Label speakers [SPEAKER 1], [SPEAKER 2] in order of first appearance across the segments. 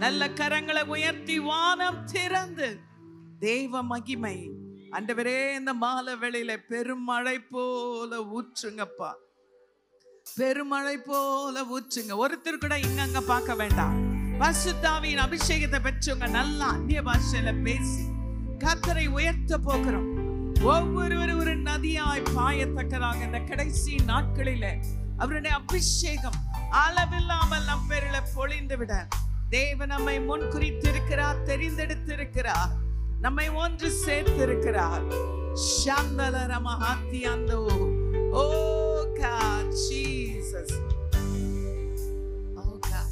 [SPEAKER 1] நல்ல கரங்களை உயர்த்தி வானம் திறந்து தேவ மகிமை ஆண்டவரே இந்த மாலை வேளையில பெருமழை போல ஊற்றுங்கப்பா, பெருமழை போல ஊற்றுங்க. ஒருத்தர் கூட இங்க பார்க்க வேண்டாம். பரிசுத்தாவியின் அபிஷேகத்தை பெற்றவங்க நல்ல அந்நிய பாஷையில பேசி கர்த்தரை உயர்த்த போகிறோம். ஒவ்வொருவரும் ஒரு நதியாய் பாயத்தக்கதாக இந்த கடைசி நாட்களில அவருடைய அபிஷேகம் அளவில்லாமல் நம் பேரில பொழிந்து விட தேவன் நம்மை முன் குறித்திருக்கிறார், தெரிந்தெடுத்திருக்கிறார், நம்மை ஒன்று சேர்த்திருக்கிறார். ஷந்தலரமஹாத்தியாந்தோ. ஓ God, Jesus. Oh God.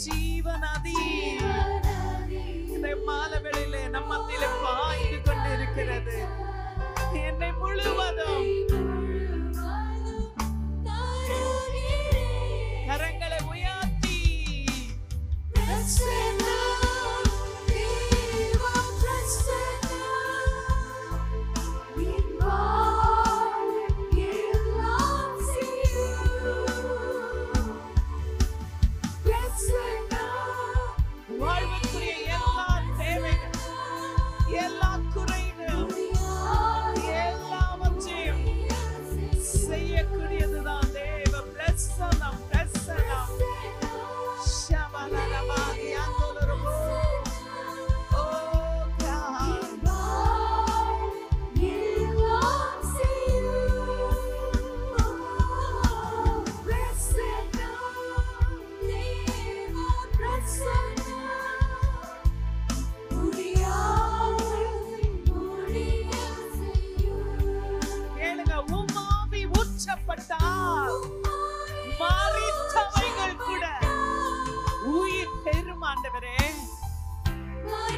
[SPEAKER 1] ஜீவநதி இந்த மாலை வேளையிலே நம்ம மத்தியிலே பாய்ந்து கொண்டிருக்கிறது. என்னை முழுவதும் கரங்களை உயர்த்தி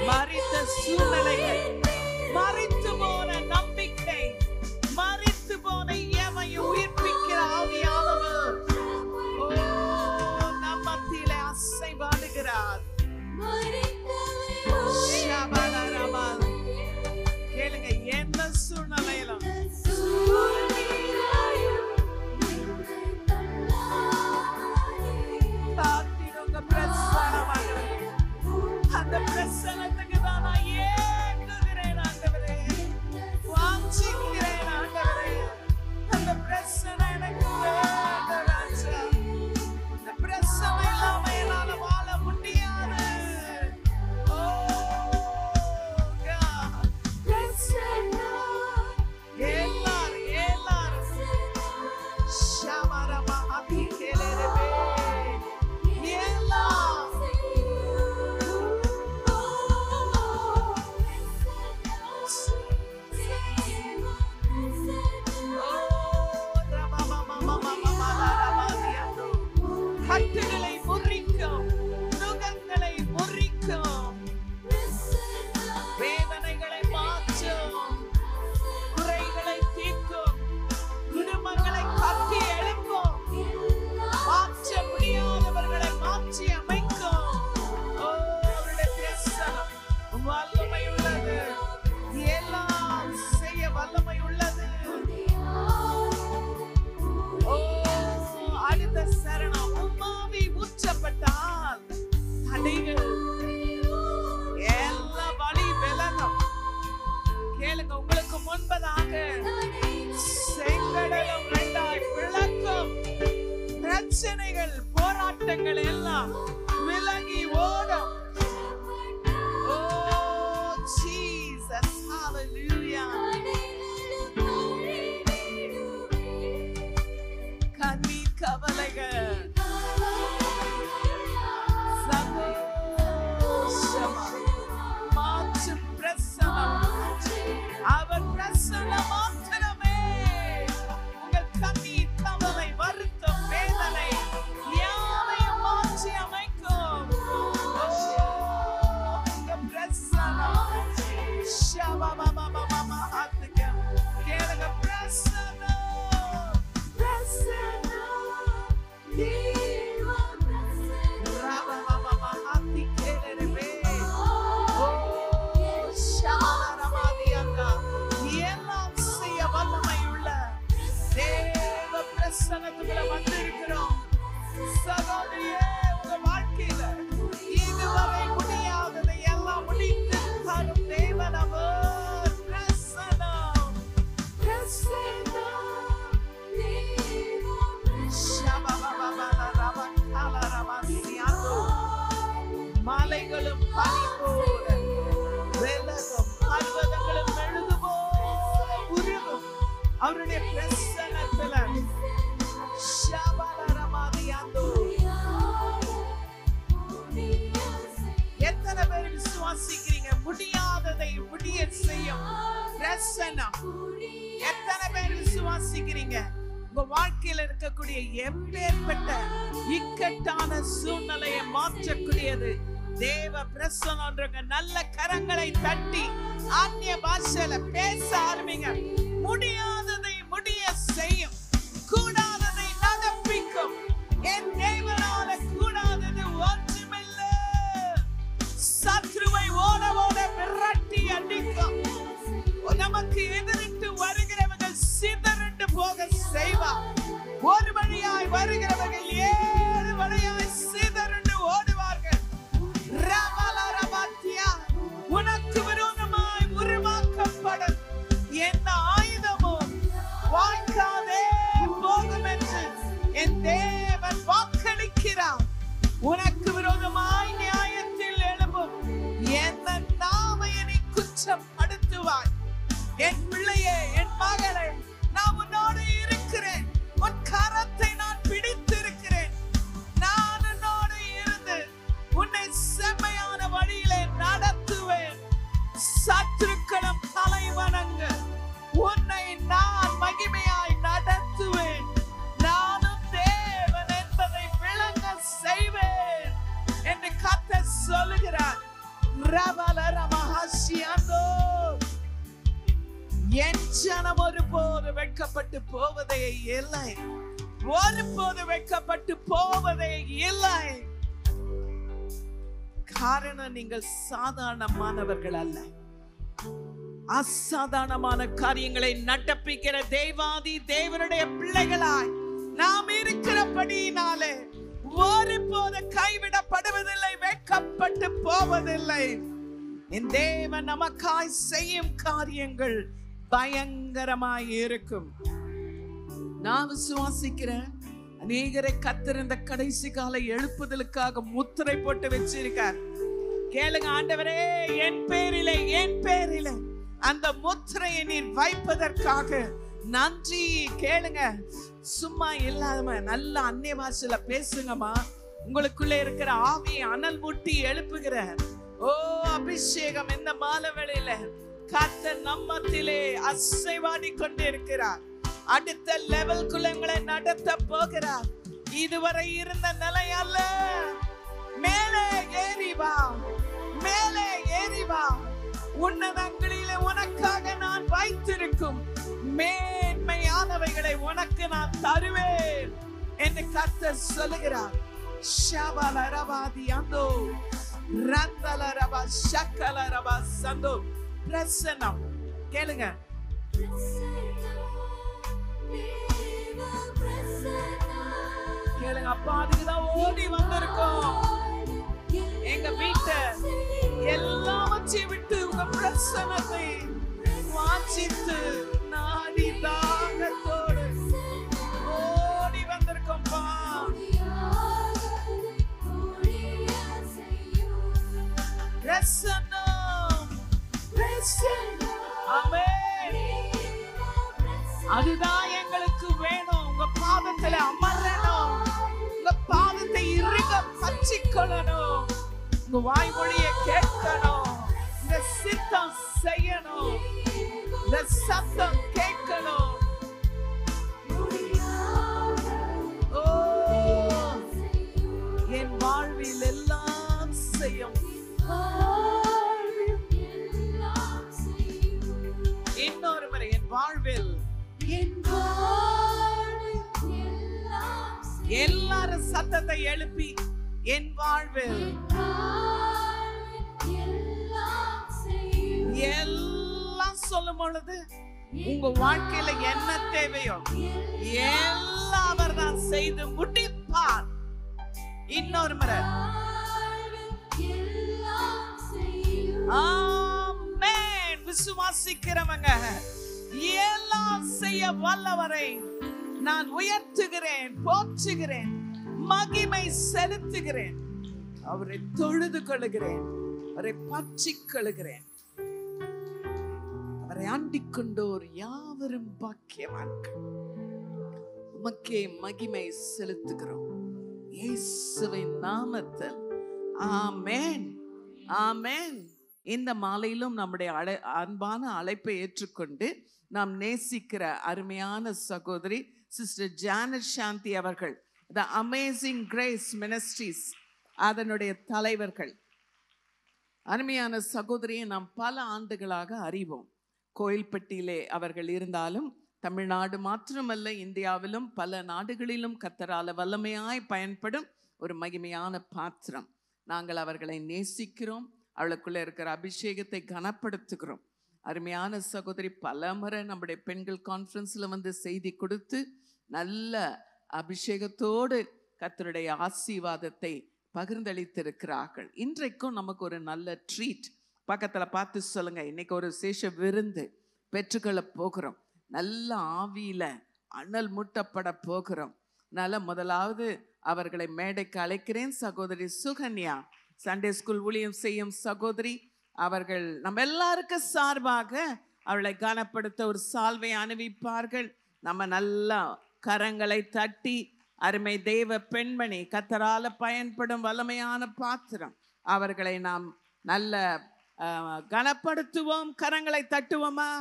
[SPEAKER 1] மரித்த சூழ்நிலைகள், மரித்து போன நம்பிக்கை, மரித்து போன எவையும் உயிர்ப்பிக்கிற ஆவியானவர் நம் மத்தியிலே அசைவாடுகிறார். கேளுங்க, எந்த சூழ்நிலையிலும் காத்திருங்க பிரசன்னமாக. அந்த பிரசன்னத்துக்கு தான் நான் ஏங்குகிறேன் ஆண்டவரே. போராட்டங்கள் எல்லாம் விலகி ஓடும். Oh Jesus, hallelujah. கண்ணீர் கவலைகள் சந்தோஷமா மாற்றும் பிரசனம். அவர் பிரசனம் மாத்திரமே உங்கள் கண்ணீர் கவலை வருத்தம் வேதனை யாவையும் மாற்றி அமைக்கும். உங்கள் பிரசனம் ஷபபபபபப ஆத்துங்க கேளுங்க. பிரசனம் பிரசனம் தேவ பிரசனம் ரபபபப ஆத்தி கேளுவே. ஓ ஷபரமாதியங்க எல்லாம் செய்ய வல்லமையுள்ள தேவ பிரசன்னத்துக்குள்ள வந்திருக்கிறோம். சகோதரியே, உங்க வாழ்க்கையில இதுவரை முடியாததை எல்லாம் முடித்து தரும் தேவன் அவர். பிரசன்னம் பிரசன்னம் தேவ ஷபபபபபரபகலரமசியாதோ. மலைகளும் பனி போல விலகும், பர்வதங்களும் மெழுகு போல உருகும் அவருடைய பிரசன்னத்துல. ஷபலரமதியாதோ. எத்தனை பேர் விசுவாசிக்கிறீங்க முடியாததை முடிய செய்யும் பிரசன்னம்? எத்தனை பேர் விசுவாசிக்கிறீங்க உங்க வாழ்க்கையில இருக்கக்கூடிய எப்பேற்பட்ட இக்கட்டான சூழ்நிலையை மாற்றக்கூடியது தேவ பிரசன்னம்ன்றங்க? நல்ல கரங்களை தட்டி அந்நிய பாஷையில பேச ஆரம்பிங்க. முடியாததை முடிய செய்யும், கூடாததை நடப்பிக்கும். என் தேவனால கூடாதது ஒன்றுமில்லை. சத்ருவை ஓட ஓட விரட்டி அடிக்கும். நமக்கு எதிரிட்டு வருகிறவர்கள் சிதறண்டு போக செய்வார். ஒரு வழியாய் வருகிறவர்கள் 7 வழியாய் சிதறண்டு ஓடுவார்கள். உனக்கு விரோதமாய் உருவாக்கப்படும் எந்த ஆயுதமும் வாய்க்காதே போகும் என்று என் தேவன் வாக்களிக்கிறார். உனக்கு விரோதமாய் நியாயத்தில் எழும்பும் எந்த நாமையை குற்றம் படுத்துவாய். என் பிள்ளையே, என் மகளே, நான் உன்னோடு இருக்கிறேன். உன் கரத்தை நான் பிடித்திருக்கிறேன். நான் உன்னோடு இருந்து உன்னை செம்மையான வழியிலே நடத்துவேன். சத்துருக்களும் தலை வணங்க உன்னை நான் மகிமையாய் நடத்துவேன். நானும் தேவன் என்பதை விளங்க செய்வேன் என்று கர்த்தர் சொல்லுகிறார். ரபலரமஹசியாந்தோ. என் ஜனம் ஒருபோது வெட்கப்பட்டு போவதே இல்லை, ஒருபோது வெட்கப்பட்டு போவதே இல்லை. காரணம், நீங்கள் சாதாரணமானவர்கள் அல்ல. அசாதாரணமான காரியங்களை நடப்பிக்கிற தேவாதி தேவனுடைய பிள்ளைகளாய் நாம் இருக்கிறபடியினாலே ஒருபோது கைவிடப்படுவதில்லை, வெட்கப்பட்டு போவதில்லை. என் தேவன் நமக்காய் செய்யும் காரியங்கள் பயங்கரமாய் இருக்கும். நான் விசுவாசிக்கிறேன், அநேகரை கர்த்தர் இந்த கடைசி கால எழுப்புதலுக்காக முத்திரை போட்டு வச்சிருக்கார். கேளுங்க, ஆண்டவரே, என் பேரிலே அந்த முத்திரையை நீர் வைப்பதற்காக நன்றி. கேளுங்க, சும்மா இல்லாம நல்ல அந்நிய பாஷையில பேசுங்கம்மா. உங்களுக்குள்ள இருக்கிற ஆவியை அனல் மூட்டி எழுப்புகிற அபிஷேகம் இந்த மாலை வேளையில கர்த்தர் நம்மத்திலே அசைவாடி கொண்டு இருக்கிறார். அடுத்த லெவல்குள்ள உங்களை நடத்த போகிறார். இதுவரை இருந்த நிலை அல்ல. மேலே ஏறி வா, மேலே ஏறி வா. உன்னதங்களிலே உனக்காக நான் வைத்திருக்கும் மேன்மையானவைகளை உனக்கு நான் தருவேன் என்று கர்த்தர் சொல்லுகிறார். ஷபலரபாதியாந்தோ ரந்தலரபா ஷக்கலரபா சந்தோ. பிரசன்னம் கேளுங்க. கேளுங்க, அப்பா, அதுக்குதான் ஓடி வந்திருக்கோம். எங்க வீட்டை எல்லாவற்றையும் விட்டு உங்க பிரசன்னத்தை வாஞ்சித்து நாடி தாகத்தோடு ஓடி வந்திருக்கோம்ப்பா. கொள்ளணும், உங்க வாய்மொழியை கேட்கணும், இந்த சித்தம் செய்யணும், இந்த சத்தம் கேட்கணும். என் வாழ்வில் எல்லாம் செய்யும். இன்னொரு முறை, என் வாழ்வில் எல்லாரும் சத்தத்தை எழுப்பி, என் வாழ்வில் எல்லாம் சொல்லும் பொழுது உங்க வாழ்க்கையில என்ன தேவையோ எல்லாம் அவர் தான் செய்து முடிப்பார். இன்னொரு முறை, ஆமென். விசுவாசிக்கிறவங்க எல்லாம் செய்ய வல்லவரை நான் உயர்த்துகிறேன், போற்றுகிறேன், மகிமை செலுத்துகிறேன், அவரை தொழுது கொள்கிறேன், அவரை பற்றி கொள்கிறேன். அவரை ஆண்டிக் கொண்டோர் யாவரும் பாக்கியவான்கள். உமக்கே மகிமை செலுத்துகிறோம் இயேசுவின் நாமத்தில். ஆமென், ஆமென். இந்த மாலையிலும் நம்முடைய அன்பான அழைப்பை ஏற்றுக்கொண்டு நாம் நேசிக்கிற அருமையான சகோதரி சிஸ்டர் ஜானட் சாந்தி அவர்கள், த அமேசிங் கிரேஸ் மினிஸ்ட்ரீஸ் அதனுடைய தலைவர்கள். அருமையான சகோதரியை நாம் பல ஆண்டுகளாக அறிவோம். கோயில்பட்டியிலே அவர்கள் இருந்தாலும் தமிழ்நாடு மாத்திரமல்ல, இந்தியாவிலும் பல நாடுகளிலும் கர்த்தரால் வல்லமையாய் பயன்படும் ஒரு மகிமையான பாத்திரம். நாங்கள் அவர்களை நேசிக்கிறோம், அவளுக்குள்ள இருக்கிற அபிஷேகத்தை கனப்படுத்துகிறோம். அருமையான சகோதரி பல முறை நம்முடைய பெண்கள் கான்ஃபரன்ஸ்ல வந்து செய்தி கொடுத்து நல்ல அபிஷேகத்தோடு கர்த்தருடைய ஆசீர்வாதத்தை பகிர்ந்தளித்திருக்கிறார்கள். இன்றைக்கும் நமக்கு ஒரு நல்ல ட்ரீட். பக்கத்துல பார்த்து சொல்லுங்க, இன்னைக்கு ஒரு சேஷ விருந்து பெற்றுக்கொள்ள போகிறோம். நல்ல ஆவியில அனல் மூட்டப்பட போகிறோம். நல்ல முதலாவது அவர்களை மேடைக்கு அழைக்கிறேன். சகோதரி சுகன்யா, சண்டே ஸ்கூல் ஊழியம் செய்யும் சகோதரி, அவர்கள் நம்ம எல்லாருக்கும் சார்பாக அவளை கனப்படுத்த ஒரு சால்வை அணிவிப்பார்கள். நம்ம நல்லா கரங்களை தட்டி, அருமை தெய்வ பெண்மணி, கர்த்தரால பயன்படும் வல்லமையான பாத்திரம், அவர்களை நாம் நல்ல கனப்படுத்துவோம். கரங்களை தட்டுவோமா?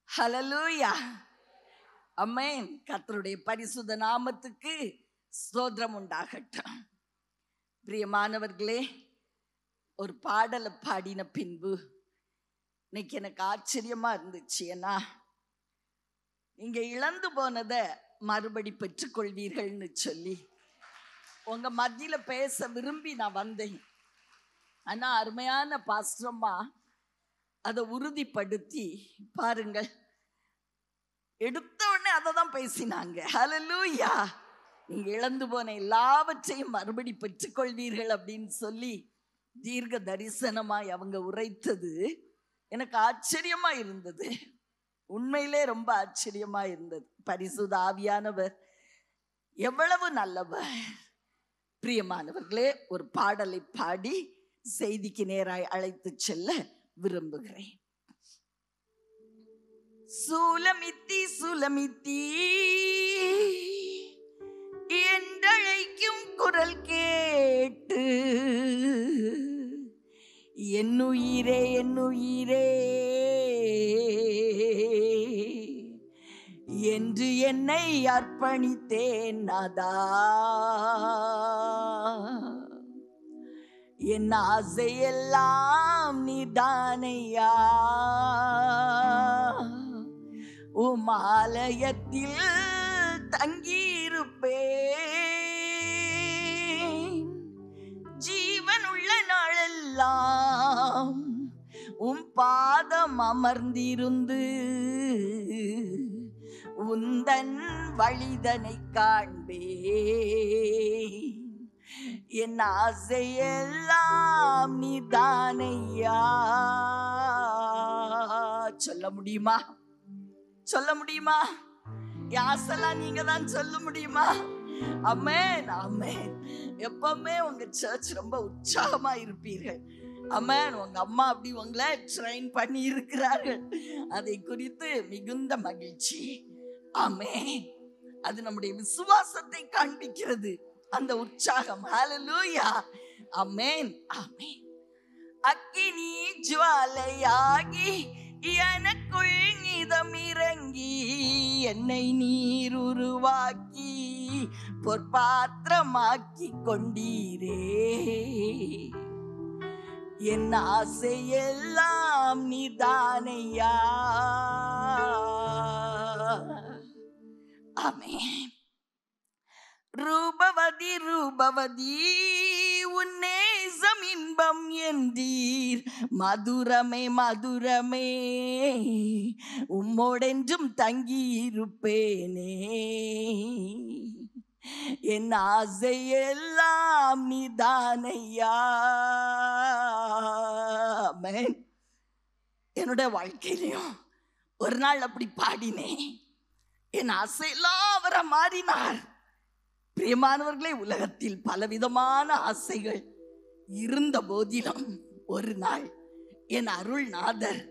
[SPEAKER 2] ஹல்லேலூயா, ஆமென். கர்த்தருடைய பரிசுத்த நாமத்துக்கு ஸ்தோத்திரம் உண்டாகட்டும். பிரியமானவர்களே, ஒரு பாடலை பாடின பின்பு இன்னைக்கு எனக்கு ஆச்சரியமா இருந்துச்சு. ஏன்னா நீங்க இழந்து போனதை மறுபடி பெற்றுக்கொள்வீர்கள்னு சொல்லி உங்க மத்தியில பேச விரும்பி நான் வந்தேன். ஆனா அருமையான பாஸ்டரம்மா அதை உறுதிப்படுத்தி பாருங்கள், எடுத்த உடனே அதை தான் பேசினாங்க. ஹல்லேலூயா, நீங்க இழந்து போன எல்லாவற்றையும் மறுபடி பெற்றுக்கொள்வீர்கள் அப்படின்னு சொல்லி தீர்க்க தரிசனமாய் அவங்க உரைத்தது எனக்கு ஆச்சரியமா இருந்தது. உண்மையிலே ரொம்ப ஆச்சரியமா இருந்தது. பரிசுத்த ஆவியானவர் எவ்வளவு நல்லவர். பிரியமானவர்களே, ஒரு பாடலை பாடி செய்திக்கு நேராய் அழைத்து செல்ல விரும்புகிறேன். சூலமித்தி சூலமித்தி என்றழைக்கும் குரல் கேட்டு, என்னுயிரே என்னுயிரே என்று என்னை அர்ப்பணித்தேன் நாதா. என் ஆசையெல்லாம் நீதானையா, உம் ஆலயத்தில் தங்கியிருப்பேன். ஜீவனுள்ள நாளெல்லாம் உம் பாதம் அமர்ந்திருந்து உந்தன் வழிதனை காண்பேன். என் ஆசையெல்லாம் நீதானையா. சொல்ல முடியுமா? சொல்ல முடியுமா? யாசெல்லாம் நீங்க தான் சொல்ல முடியுமா? ஆமென், ஆமென். எப்பவுமே உங்க சர்ச் ரொம்ப உற்சாகமா இருப்பீர்கள். ஆமென். உங்க அம்மா அப்படி உங்களை ட்ரெயின் பண்ணி இருக்கிறார்கள். அதை குறித்து மிகுந்த மகிழ்ச்சி. ஆமென். அது நம்முடைய விசுவாசத்தை காண்பிக்கிறது, அந்த உற்சாகம். ஹல்லேலூயா. ஆமென். ஆமென். அக்கினி ஜுவாலையாகி எனக்குள் நிதம் இறங்கி என்னை நீர் உருவாக்கி பொற்பாத்திரமாக்கி கொண்டீரே. என் ஆசையெல்லாம் நீதானையா. ஆமென். ரூபவதி ரூபவதி உன்னேசம் இன்பம் என்றீர். மதுரமே மதுரமே உம்மோடென்றும் தங்கியிருப்பேனே. என் ஆசையெல்லாம் நீதானையா. ஆமென். என்னுடைய வாழ்க்கையிலையும் ஒரு நாள் அப்படி பாடினேன். என் ஆசையெல்லாம் அவரை மாறினார். பிரியமானவர்களே, உலகத்தில் பலவிதமான ஆசைகள் இருந்த போதிலும் ஒரு நாள் என் அருள்நாதர்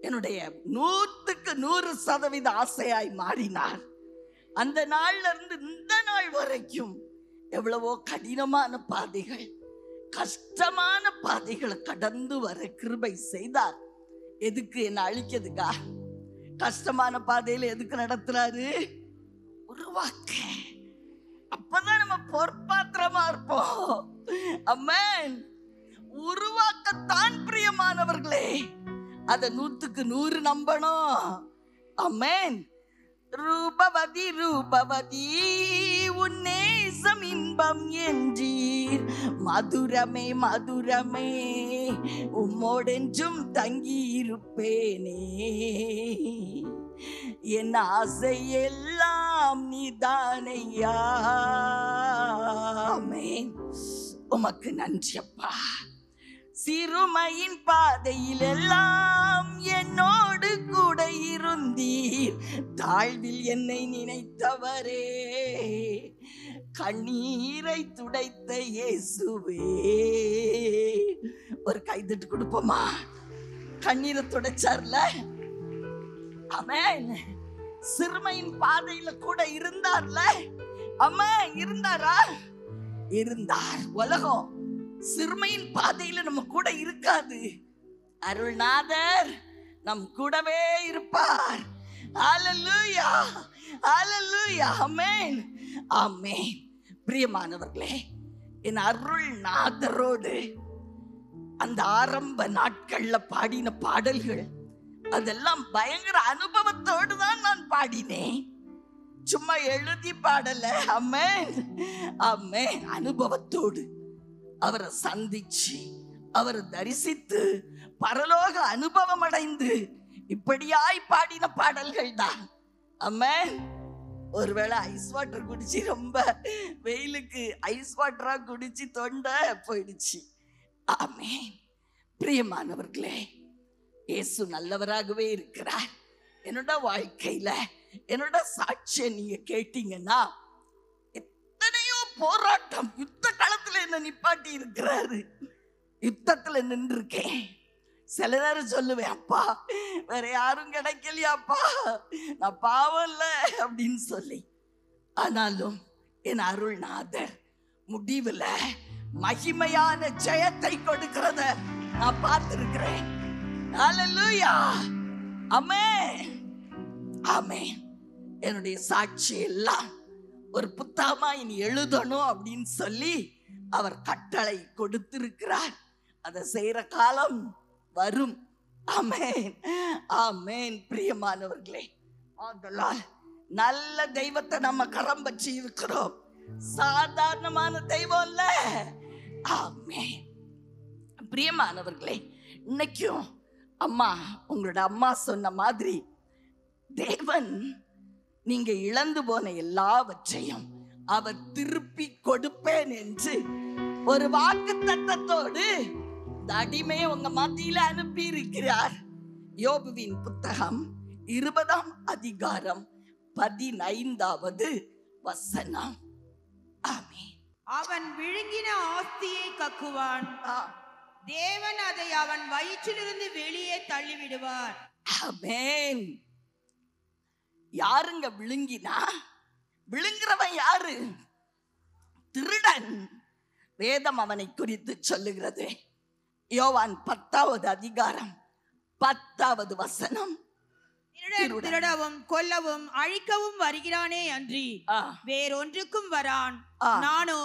[SPEAKER 2] என்னுடைய 100% ஆசையாய் மாறினார். அந்த நாள்ல இருந்து இந்த நாள் வரைக்கும் எவ்வளவோ கடினமான பாதைகள், கஷ்டமான பாதைகளை கடந்து வர கிருபை செய்தார். எதுக்கு? என்ன அழிக்கிறதுக்கா? கஷ்டமான பாதையில எதுக்கு நடத்துறாரு? உருவாக்க. அப்பதான் நம்ம பொற்பாத்திரமா இருப்போம். ஆமென். உருவாக்கத்தான் பிரியமானவர்களே. அத 100% நம்பணும். ஆமென். ரூபவதி ரூபவதி உன்னேசம் இன்பம் என்றீர். மதுரமே மதுரமே உம்மோடென்றும் தங்கியிருப்பேனே. என் ஆசையெல்லாம் நீதானையா. ஆமென். உமக்கு நன்றி அப்பா. சிறுமையின் பாதையில் எல்லாம் என்னோடு கூட இருந்தீர். தாழ்வில் என்னை நினைத்தவரே, கண்ணீரை துடைத்த இயேசுவே. ஒரு கைதட்டு கொடுப்போமா? கண்ணீரை துடைச்சார்ல. ஆமென். சிறுமையின் பாதையில கூட இருந்தார்ல. ஆமென். இருந்தாரா? இருந்தார். உலகம் சிறுமையின் பாதையில நம்ம கூட இருக்காது. அருள்நாதர் நம் கூடவே இருப்பார். ஹல்லேலூயா. ஹல்லேலூயா. ஆமென். ஆமென். பிரியமானவர்களே, என் அருள்நாதரோடு அந்த ஆரம்ப நாட்கள்ல பாடின பாடல்கள் அதெல்லாம் பயங்கர அனுபவத்தோடு தான் நான் பாடினேன். சும்மா எழுதி பாடல. ஆமென். ஆமென். அனுபவத்தோடு அவரை சந்திச்சு அவரை தரிசித்து பரலோக அனுபவம் அடைந்து இப்படியாய் பாடின பாடல்கள் தான். ஆமென். ஒருவேளை ஐஸ் வாட்டர் குடிச்சு, ரொம்ப வெயிலுக்கு ஐஸ் வாட்டரா குடிச்சு தொண்டை போயிடுச்சு. ஆமென். பிரியமானவர்களே, இயேசு நல்லவராகவே இருக்கிறார். என்னோட வாழ்க்கையில என்னோட சாட்சியை நீங்க கேட்டீங்கன்னா, எத்தனையோ போராட்டம், யுத்த காலத்துல என்ன நிப்பாட்டி இருக்கிறாரு. யுத்தத்துல நின்று இருக்கேன். சில நேரம் சொல்லுவேன், அப்பா வேற யாரும் கிடைக்கலையாப்பா, நான் பாவம் இல்ல அப்படின்னு சொல்லி. ஆனாலும் என் அருள்நாதர் முடிவுல மகிமையான ஜெயத்தை கொடுக்கிறத நான் பார்த்திருக்கிறேன். ஹல்லேலூயா. ஆமென். ஆமென். என்னுடைய சாட்சி எல்லாம் ஒரு புத்தகமா இனி எழுதணும் அப்படின்னு சொல்லி அவர் கட்டளை கொடுத்திருக்கிறார். அதை செய்யற காலம் வரும். ஆமென். ஆமென். பிரியமானவர்களே, ஆதலால் நல்ல தெய்வத்தை நம்ம கரம் பற்றி இருக்கிறோம். சாதாரணமான தெய்வம் இல்ல. ஆமென். பிரியமானவர்களே, இன்னைக்கும் அம்மா, உங்களோட அம்மா சொன்ன மாதிரி தேவன் நீங்க இழந்து போன எல்லாவற்றையும் அவர் திருப்பி கொடுப்பேன் என்று ஒரு வாக்கு தத்தத்தோடு இந்த அடிமையை உங்க மத்தியில அனுப்பி இருக்கிறார். யோபுவின் புத்தகம் 20ஆம் அதிகாரம் 15வது வசனம். ஆமென்.
[SPEAKER 3] அவன் விழுங்கின ஆஸ்தியை கக்குவான், தேவன் அதை அவன் வயிற்றிலிருந்து வெளியே தள்ளிவிடுவார்.
[SPEAKER 2] ஆமென். யாருங்க விழுங்கினா? விழுங்குறவன் யாரு? திருடன். வேதம் அவனை குறித்து சொல்லுகிறது. யோவான் 10வது அதிகாரம் 10வது வசனம்.
[SPEAKER 3] திருடவும் கொல்லவும் அழிக்கவும் வருகிறானே அன்றி வேறொன்றுக்கும் வரான். நானோ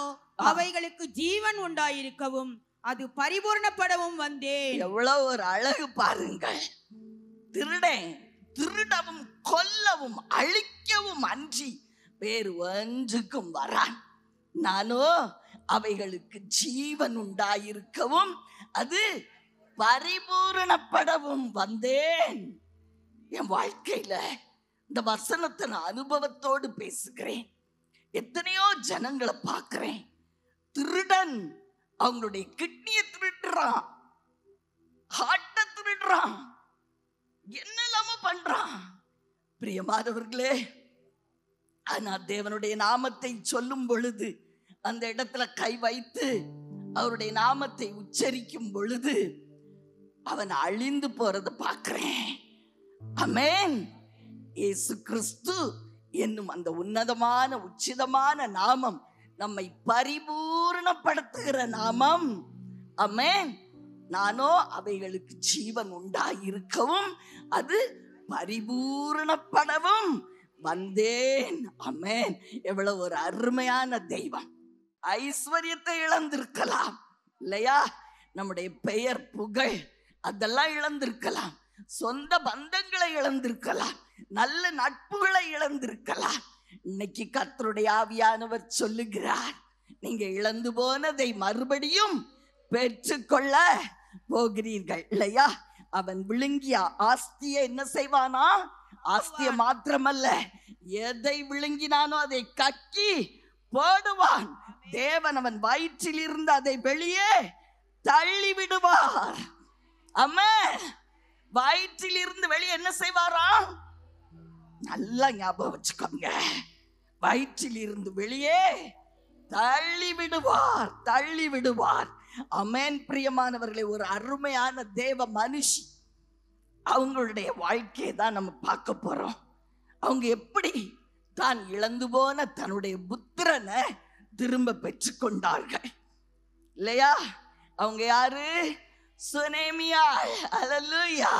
[SPEAKER 3] அவைகளுக்கு ஜீவன் உண்டாயிருக்கவும் அது பரிபூர்ணப்படவும் வந்தேன்.
[SPEAKER 2] எவ்வளவு ஒரு அழகு பாருங்கள். திருடன் திருடவும் கொல்லவும் அழிக்கவும் அன்றி வேறு ஒன்றுக்கும் வரான். நானோ அவைகளுக்கு ஜீவன் உண்டாயிருக்கவும் அது பரிபூரணப்படவும் வந்தேன். என் வாழ்க்கையில இந்த வசனத்தை நான் அனுபவத்தோடு பேசுகிறேன். எத்தனையோ ஜனங்களை பார்க்கிறேன். திருடன் அவங்களுடைய கிட்னியை திருடுறான், ஹார்ட்டை திருடுறான், என்னெல்லாம பண்றான். பிரியமானவர்களே, ஆனா தேவனுடைய நாமத்தை சொல்லும் பொழுது, அந்த இடத்துல கை வைத்து அவருடைய நாமத்தை உச்சரிக்கும் பொழுது அவன் அழிந்து போறதை பார்க்கிறேன். ஆமென். இயேசு கிறிஸ்து என்னும் அந்த உன்னதமான உச்சிதமான நாமம் நம்மை பரிபூரணப்படுத்துகிற நாமம். ஆமென். நானோ அவைகளுக்கு ஜீவன் உண்டாயிருக்கவும் அது பரிபூரணப்படவும் வந்தேன். ஆமென். எவ்வளவு ஒரு அருமையான தெய்வம். ஐஸ்வர்யத்தை இழந்திருக்கலாம் இல்லையா? நம்முடைய பெயர் புகழ் அதெல்லாம் இழந்திருக்கலாம். சொந்த பந்தங்களை இழந்திருக்கலாம். நல்ல நட்புகளை இழந்திருக்கலாம். இன்னைக்கு கர்த்தருடைய ஆவியானவர் சொல்லுகிறார், நீங்க இழந்து போனதை மறுபடியும் பெற்றுக்கொள்ள போகிறீர்கள் இல்லையா? அவன் விழுங்கிய ஆஸ்தியை என்ன செய்வானா? ஆஸ்திய மாத்திரமல்ல, எதை விழுங்கினானோ அதை கக்கி போடுவான். தேவன் அவன் வயிற்றில் இருந்து அதை வெளியே தள்ளி விடுவார். ஆமென். வயிற்றில் இருந்து வெளியே என்ன செய்வாரா? நல்லா ஞாபகம் வச்சுக்கோங்க. வயிற்றில் இருந்து வெளியே தள்ளி விடுவார், தள்ளி விடுவார். ஆமென். பிரியமானவர்களே, ஒரு அருமையான தேவ மனுஷி, அவங்களுடைய வாழ்க்கையை தான் நம்ம பார்க்க போறோம். அவங்க எப்படி தான் இழந்து போன தன்னுடைய புத்திரனை திரும்ப பெற்றுக்கொண்டார்கள் இல்லையா? அவங்க யாரு? சுனேமியாள். அல்லேலூயா.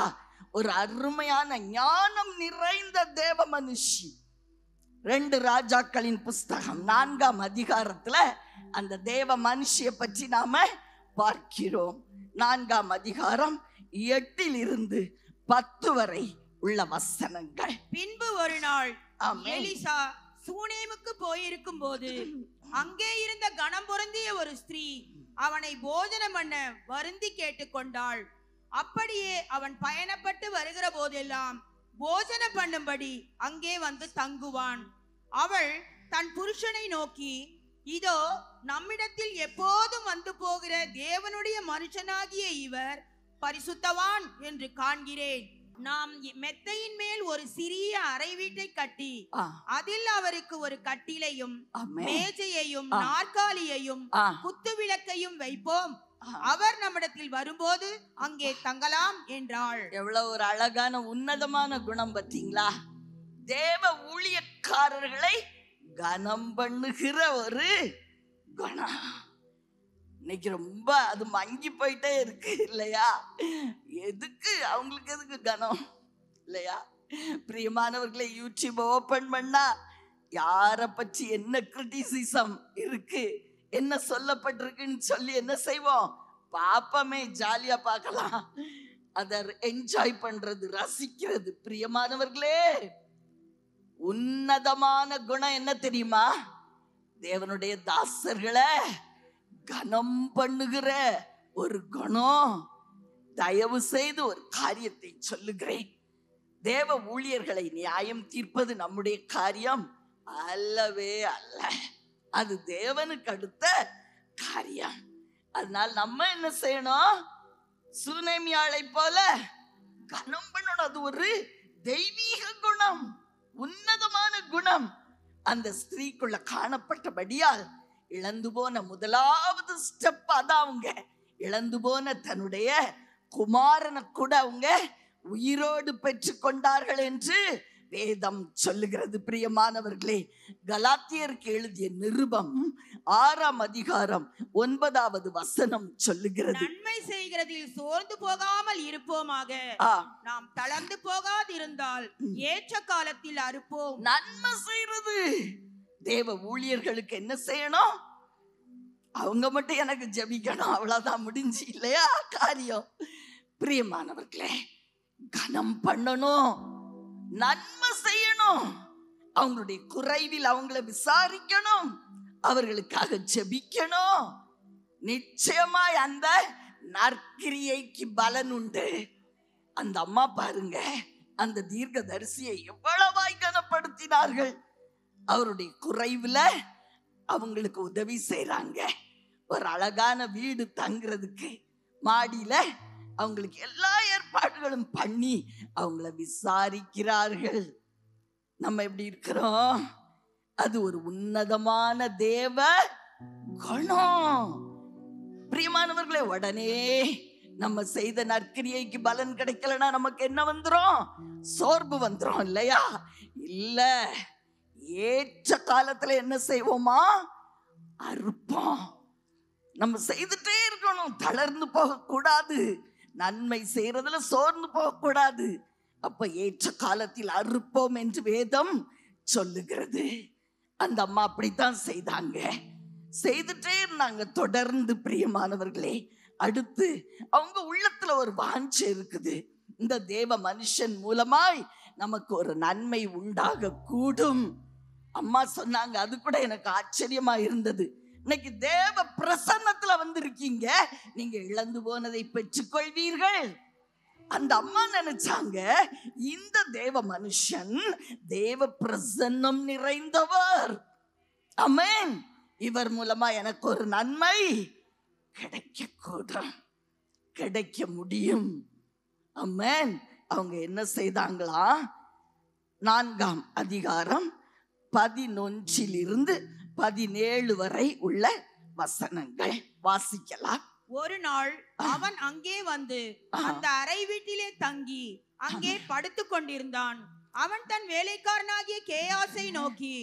[SPEAKER 2] ஒரு அருமையான ஞானம் நிறைந்த தேவ மனுஷி. 2 ராஜாக்களின் புஸ்தகம் 4ஆம் அதிகாரத்துல அந்த தேவ மனுஷியை பற்றி நாம பார்க்கிறோம். 4ஆம் அதிகாரம் 8 இருந்து 10 வரை உள்ள வசனங்கள்.
[SPEAKER 3] பின்பு ஒரு நாள் எலிசா சூனேமுக்கு போயிருக்கும் போது அங்கே இருந்த கனம் பொருந்திய ஒரு ஸ்திரீ அவனை போஜனம் பண்ண வருந்தி கேட்டுக்கொண்டாள். அப்படியே அவன் பயணப்பட்டு வருகிற போதெல்லாம் போஜனம் பண்ணும்படி அங்கே வந்து தங்குவான். அவள் தன் புருஷனை நோக்கி, இதோ நம்மிடத்தில் எப்போதும் வந்து போகிற தேவனுடைய மனுஷனாகிய இவர் பரிசுத்தவான் என்று காண்கிறேன். நாம் மெத்தையின் மேல் ஒரு சிறிய அறை வீட்டை கட்டி அதில் அவருக்கு ஒரு கட்டிலையும் மேஜையையும் நாற்காலியையும் குத்து விளக்கையும் வைப்போம். அவர் நம்மிடத்தில் வரும்போது அங்கே தங்கலாம் என்றாள்.
[SPEAKER 2] எவ்வளவு ஒரு அழகான உன்னதமான குணம் பார்த்தீங்களா? தேவ ஊழியக்காரர்களை கனம் பண்ணுகிற ஒரு குணம். இன்னைக்கு ரொம்ப அது மங்கி போயிட்டே இருக்கு இல்லையா? எதுக்கு அவங்களுக்கு எதுக்கு கனம் இல்லையா? பிரியமானவர்களை, யூடியூப் ஓபன் பண்ணா யாரை பற்றி என்ன கிரிட்டிசிசம் இருக்கு, என்ன சொல்லப்பட்டிருக்குன்னு சொல்லி என்ன செய்வோம்? பாப்பமே, ஜாலியா பார்க்கலாம். அதை என்ஜாய் பண்றது, ரசிக்கிறது. பிரியமானவர்களே, உன்னதமான குணம் என்ன தெரியுமா? தேவனுடைய தாசர்களை கனம் பண்ணுகிற ஒரு குணம். தயவு செய்து ஒரு காரியத்தை சொல்லுகிறேன். தேவ ஊழியர்களை நியாயம் தீர்ப்பது நம்முடைய காரியம் அல்லவே அல்ல. அது தேவனுக்கு அடுத்த காரியம். அதனால் நம்ம என்ன செய்யணும்? சுனேமியாளை போல கனம் பண்ணணும். அது ஒரு தெய்வீக குணம், உன்னதமான குணம் அந்த ஸ்திரீக்குள்ள காணப்பட்டபடியால் இழந்து போன முதலாவது ஸ்டெப் அதான். அவங்க இழந்து போன தன்னுடைய குமாரனை கூட அவங்க உயிரோடு பெற்று கொண்டார்கள் என்று வேதம் சொல்லுகிறது. பிரியமானவர்களே, கலாத்தியருக்கு எழுதிய நிருபம் 6ஆம் அதிகாரம் 9வது வசனம் சொல்லுகிறது,
[SPEAKER 3] நன்மை செய்கிறதில் சோர்ந்து போகாமல் இருப்போமாக, நாம் தளர்ந்து போகாதிருந்தால் ஏற்ற காலத்தில் அறுப்போம்.
[SPEAKER 2] நன்மை செய்யறது தேவ ஊழியர்களுக்கு என்ன செய்யணும்? அவங்க மட்டும் எனக்கு ஜெபிக்கணும், அவ்வளவுதான், முடிஞ்சு இல்லையா காரியம். பிரியமானவர்களே, கனம் பண்ணணும், நன்மை செய்யணும், அவங்களுடைய குறைவில் அவங்கள விசாரிக்கணும், அவர்களுக்காக ஜெபிக்கணும். நிச்சயமாய் அந்த நற்கிரியைக்கு பலன் உண்டு. அந்த அம்மா பாருங்க, அந்த தீர்க்கதரிசியை எவ்வளவாய் கனப்படுத்தினார்கள். அவருடைய குறைவுல அவங்களுக்கு உதவி செய்றாங்க. ஒரு அழகான வீடு தங்குறதுக்கு மாடியில அவங்களுக்கு எல்லா ஏற்பாடுகளும் பண்ணி அவங்கள விசாரிக்கிறார்கள். நம்ம எப்படி இருக்கிறோம்? அது ஒரு உன்னதமான தேவ குணம். பிரியமானவர்களே, உடனே நம்ம செய்த நற்கிரியைக்கு பலன் கிடைக்கலன்னா நமக்கு என்ன வந்துரும்? சோர்வு வந்துரும் இல்லையா? இல்ல, ஏற்ற காலத்துல என்ன செய்வோமா? அறுப்போம். நம்ம செய்துட்டே இருக்கணும், தளர்ந்து போக கூடாது, நன்மை செய்யறதுல சோர்ந்து போக கூடாது. அப்ப ஏற்ற காலத்தில் அறுப்போம் என்று வேதம் சொல்லுகிறது. அந்த அம்மா அப்படித்தான் செய்தாங்க, செய்துட்டே இருந்தாங்க தொடர்ந்து. பிரியமானவர்களே, அடுத்து அவங்க உள்ளத்துல ஒரு வாஞ்சை இருக்குது, இந்த தேவ மனுஷன் மூலமாய் நமக்கு ஒரு நன்மை உண்டாக கூடும். அம்மா சொன்னாங்க, அது கூட எனக்கு ஆச்சரியமா இருந்தது. இன்னைக்கு தேவ பிரசன்னத்துல வந்திருக்கீங்க, நீங்க இழந்து போனதை பெற்றுக்கொள்வீர்கள். அந்த அம்மா நினைச்சாங்க, இந்த தேவ மனுஷன் தேவ பிரசன்னம் நிறைந்தவர், ஆமென், இவர் மூலமா எனக்கு ஒரு நன்மை கிடைக்க கூடும், கிடைக்க முடியும், ஆமென். அவங்க என்ன செய்தாங்களா? 4ஆம் அதிகாரம் 11 17 வரை உள்ள வசனங்கள் வாசிக்கலாம்.
[SPEAKER 3] ஒரு நாள் அவன் அங்கே வந்து அந்த அறை வீட்டிலே தங்கி அங்கே படுத்துக் கொண்டிருந்தான். அவன் தன் வேலைக்காரனாகிய கேயாசை நோக்கி,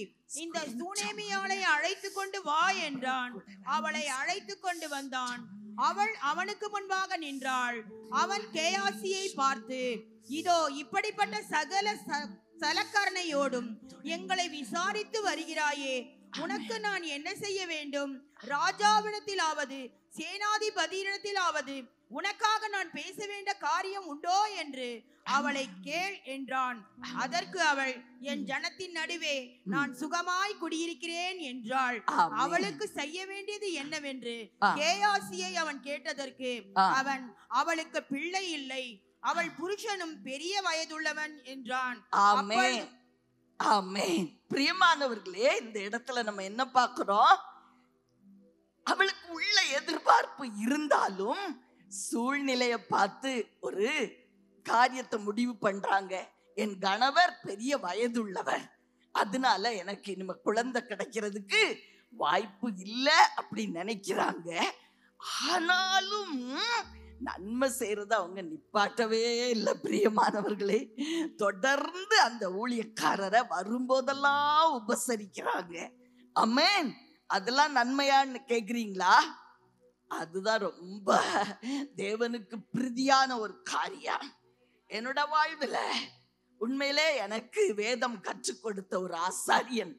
[SPEAKER 3] இந்த சூனேமியாளை அழைத்து கொண்டு வா என்றான். அவளை அழைத்து கொண்டு வந்தான். அவள் அவனுக்கு முன்பாக நின்றாள். அவன் கேயாசியை பார்த்து, இதோ இப்படிப்பட்ட சகல சலக்கரணையோடும் எங்களை விசாரித்து வருகிறாயே, உனக்கு நான் என்ன செய்ய வேண்டும்? ராஜாவிடத்திலாவது சேனாதிபதியிடத்திலாவது உனக்காக நான் பேச வேண்டிய காரியம் உண்டோ என்று அவளை கேள் என்றான். அதற்கு அவள், என் ஜனத்தின் நடுவே நான் சுகமாய் குடியிருக்கிறேன் என்றாள். அவளுக்கு செய்ய வேண்டியது என்னவென்று கேயாசியை அவன் கேட்டதற்கு அவன், அவளுக்கு பிள்ளை இல்லை, அவள் புருஷனும் பெரிய வயதுள்ளவன் என்றான்.
[SPEAKER 2] ஆமென், ஆமென். பிரியமானவர்களே, இந்த இடத்துல நம்ம என்ன பார்க்கிறோம்? அவளுக்கு உள்ள எதிர்பார்ப்பு இருந்தாலும் சூழ்நிலையை பார்த்து ஒரு காரியத்தை முடிவு பண்றாங்க. என் கணவர் பெரிய வயதுள்ளவர், அதனால எனக்கு இனிமே குழந்தை கிடைக்கிறதுக்கு வாய்ப்பு இல்லை அப்படின்னு நினைக்கிறாங்க. ஆனாலும் நன்மை செய்யறத அவங்க நிப்பாட்டவே இல்லை. பிரியமானவர்களே, தொடர்ந்து அந்த ஊழியக்காரரை வரும்போதெல்லாம் உபசரிக்கிறாங்க. ஆமென். அதெல்லாம் நன்மையான்னு கேக்குறீங்களா? அதுதான் ரொம்ப தேவனுக்கு பிரீதியான ஒரு காரியம். என்னோட வாழ்வுல உண்மையிலே எனக்கு வேதம் கற்றுக் கொடுத்த ஒரு ஆசாரியன்,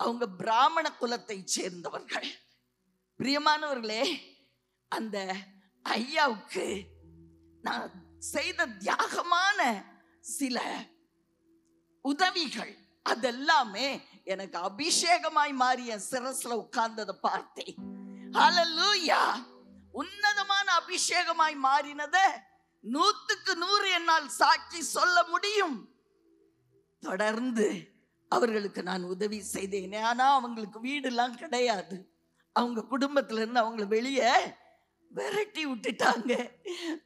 [SPEAKER 2] அவங்க பிராமண குலத்தை சேர்ந்தவர்கள். பிரியமானவர்களே, அந்த ஐயாவுக்கு நான் செய்த தியாகமான சில உதவிகள் அதெல்லாமே எனக்கு அபிஷேகமாய் மாறி என் சிரஸ்ல உட்கார்ந்ததை பார்த்தேன். ஹல்லேலூயா. உன்னதமான அபிஷேகமாய் மாறினத 100க்கு 100 என்னால் சாட்சி சொல்ல முடியும். தொடர்ந்து அவர்களுக்கு நான் உதவி செய்தேன். ஆனா அவங்களுக்கு வீடுலாம் கிடையாது. அவங்க குடும்பத்துல இருந்து அவங்கள வெளியே விரட்டி விட்டுட்டாங்க.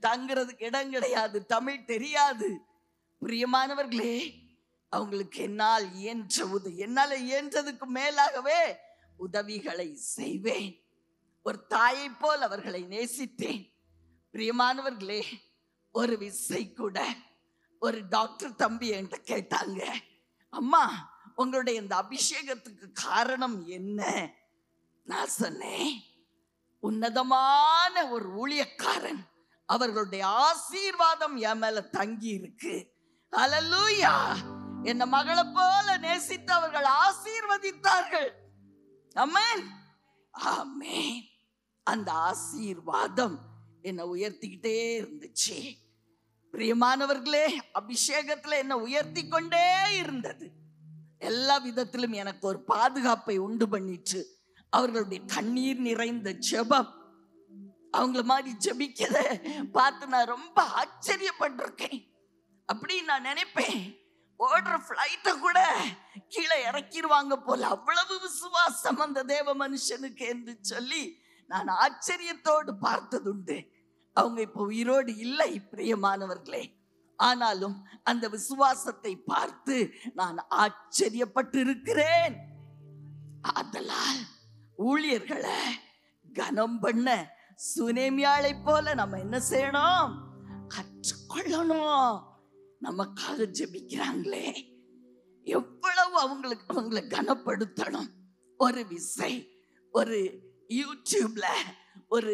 [SPEAKER 2] தங்குறதுக்கு இடம் கிடையாது, தமிழ் தெரியாது. பிரியமானவர்களே, அவங்களுக்கு என்னால் இயன்றதுக்கு மேலாகவே உதவிகளை செய்வேன். ஒரு தாயை போல் அவர்களை நேசித்தேன். பிரியமானவர்களே, ஒரு விசை கூட ஒரு டாக்டர் தம்பி என்கிட்ட கேட்டாங்க, அம்மா உங்களுடைய இந்த அபிஷேகத்துக்கு காரணம் என்ன? நான் சொன்னேன், உன்னதமான ஒரு ஊழியக்காரன் அவர்களுடைய ஆசீர்வாதம் என் மேல தங்கி இருக்கு. ஹல்லேலூயா. என்ன மகளை போல நேசித்து அவர்கள் ஆசீர்வதித்தார்கள். ஆமென், ஆமென். அந்த ஆசீர்வாதம் என்னை உயர்த்திக்கிட்டே இருந்துச்சு. பிரியமானவர்களே, அபிஷேகத்துல என்ன உயர்த்தி கொண்டே இருந்தது. எல்லா விதத்திலும் எனக்கு ஒரு பாதுகாப்பை உண்டு பண்ணிச்சு. அவர்களுடைய கண்ணீர் நிறைந்த ஜெபம், அவங்கள மாதிரி ஜெபிக்கத பார்த்து நான் ரொம்ப ஆச்சரியப்பட்டிருக்கேன். அப்படி நான் நினைப்பேன், ஓடுற ஃப்ளைட்டை கூட கீழே இறக்கிடுவாங்க போல, அவ்வளவு விசுவாசம் அந்த தேவ மனுஷனுக்கு என்று சொல்லி நான் ஆச்சரியத்தோடு பார்த்ததுண்டு. அவங்க இப்போ உயிரோடு இல்லை பிரியமானவர்களே. ஆனாலும் அந்த விசுவாசத்தை பார்த்து நான் ஆச்சரியப்பட்டு இருக்கிறேன். அதனால் ஊழியர்களை கனம் பண்ண சுனேமியாளை போல நம்ம என்ன செய்யணும்? கற்றுக்கொள்ளணும். நமக்காக ஜெபிக்கிறாங்களே, எவ்வளவு அவங்களை கனப்படுத்தணும். ஒரு விசை ஒரு யூடியூப்ல ஒரு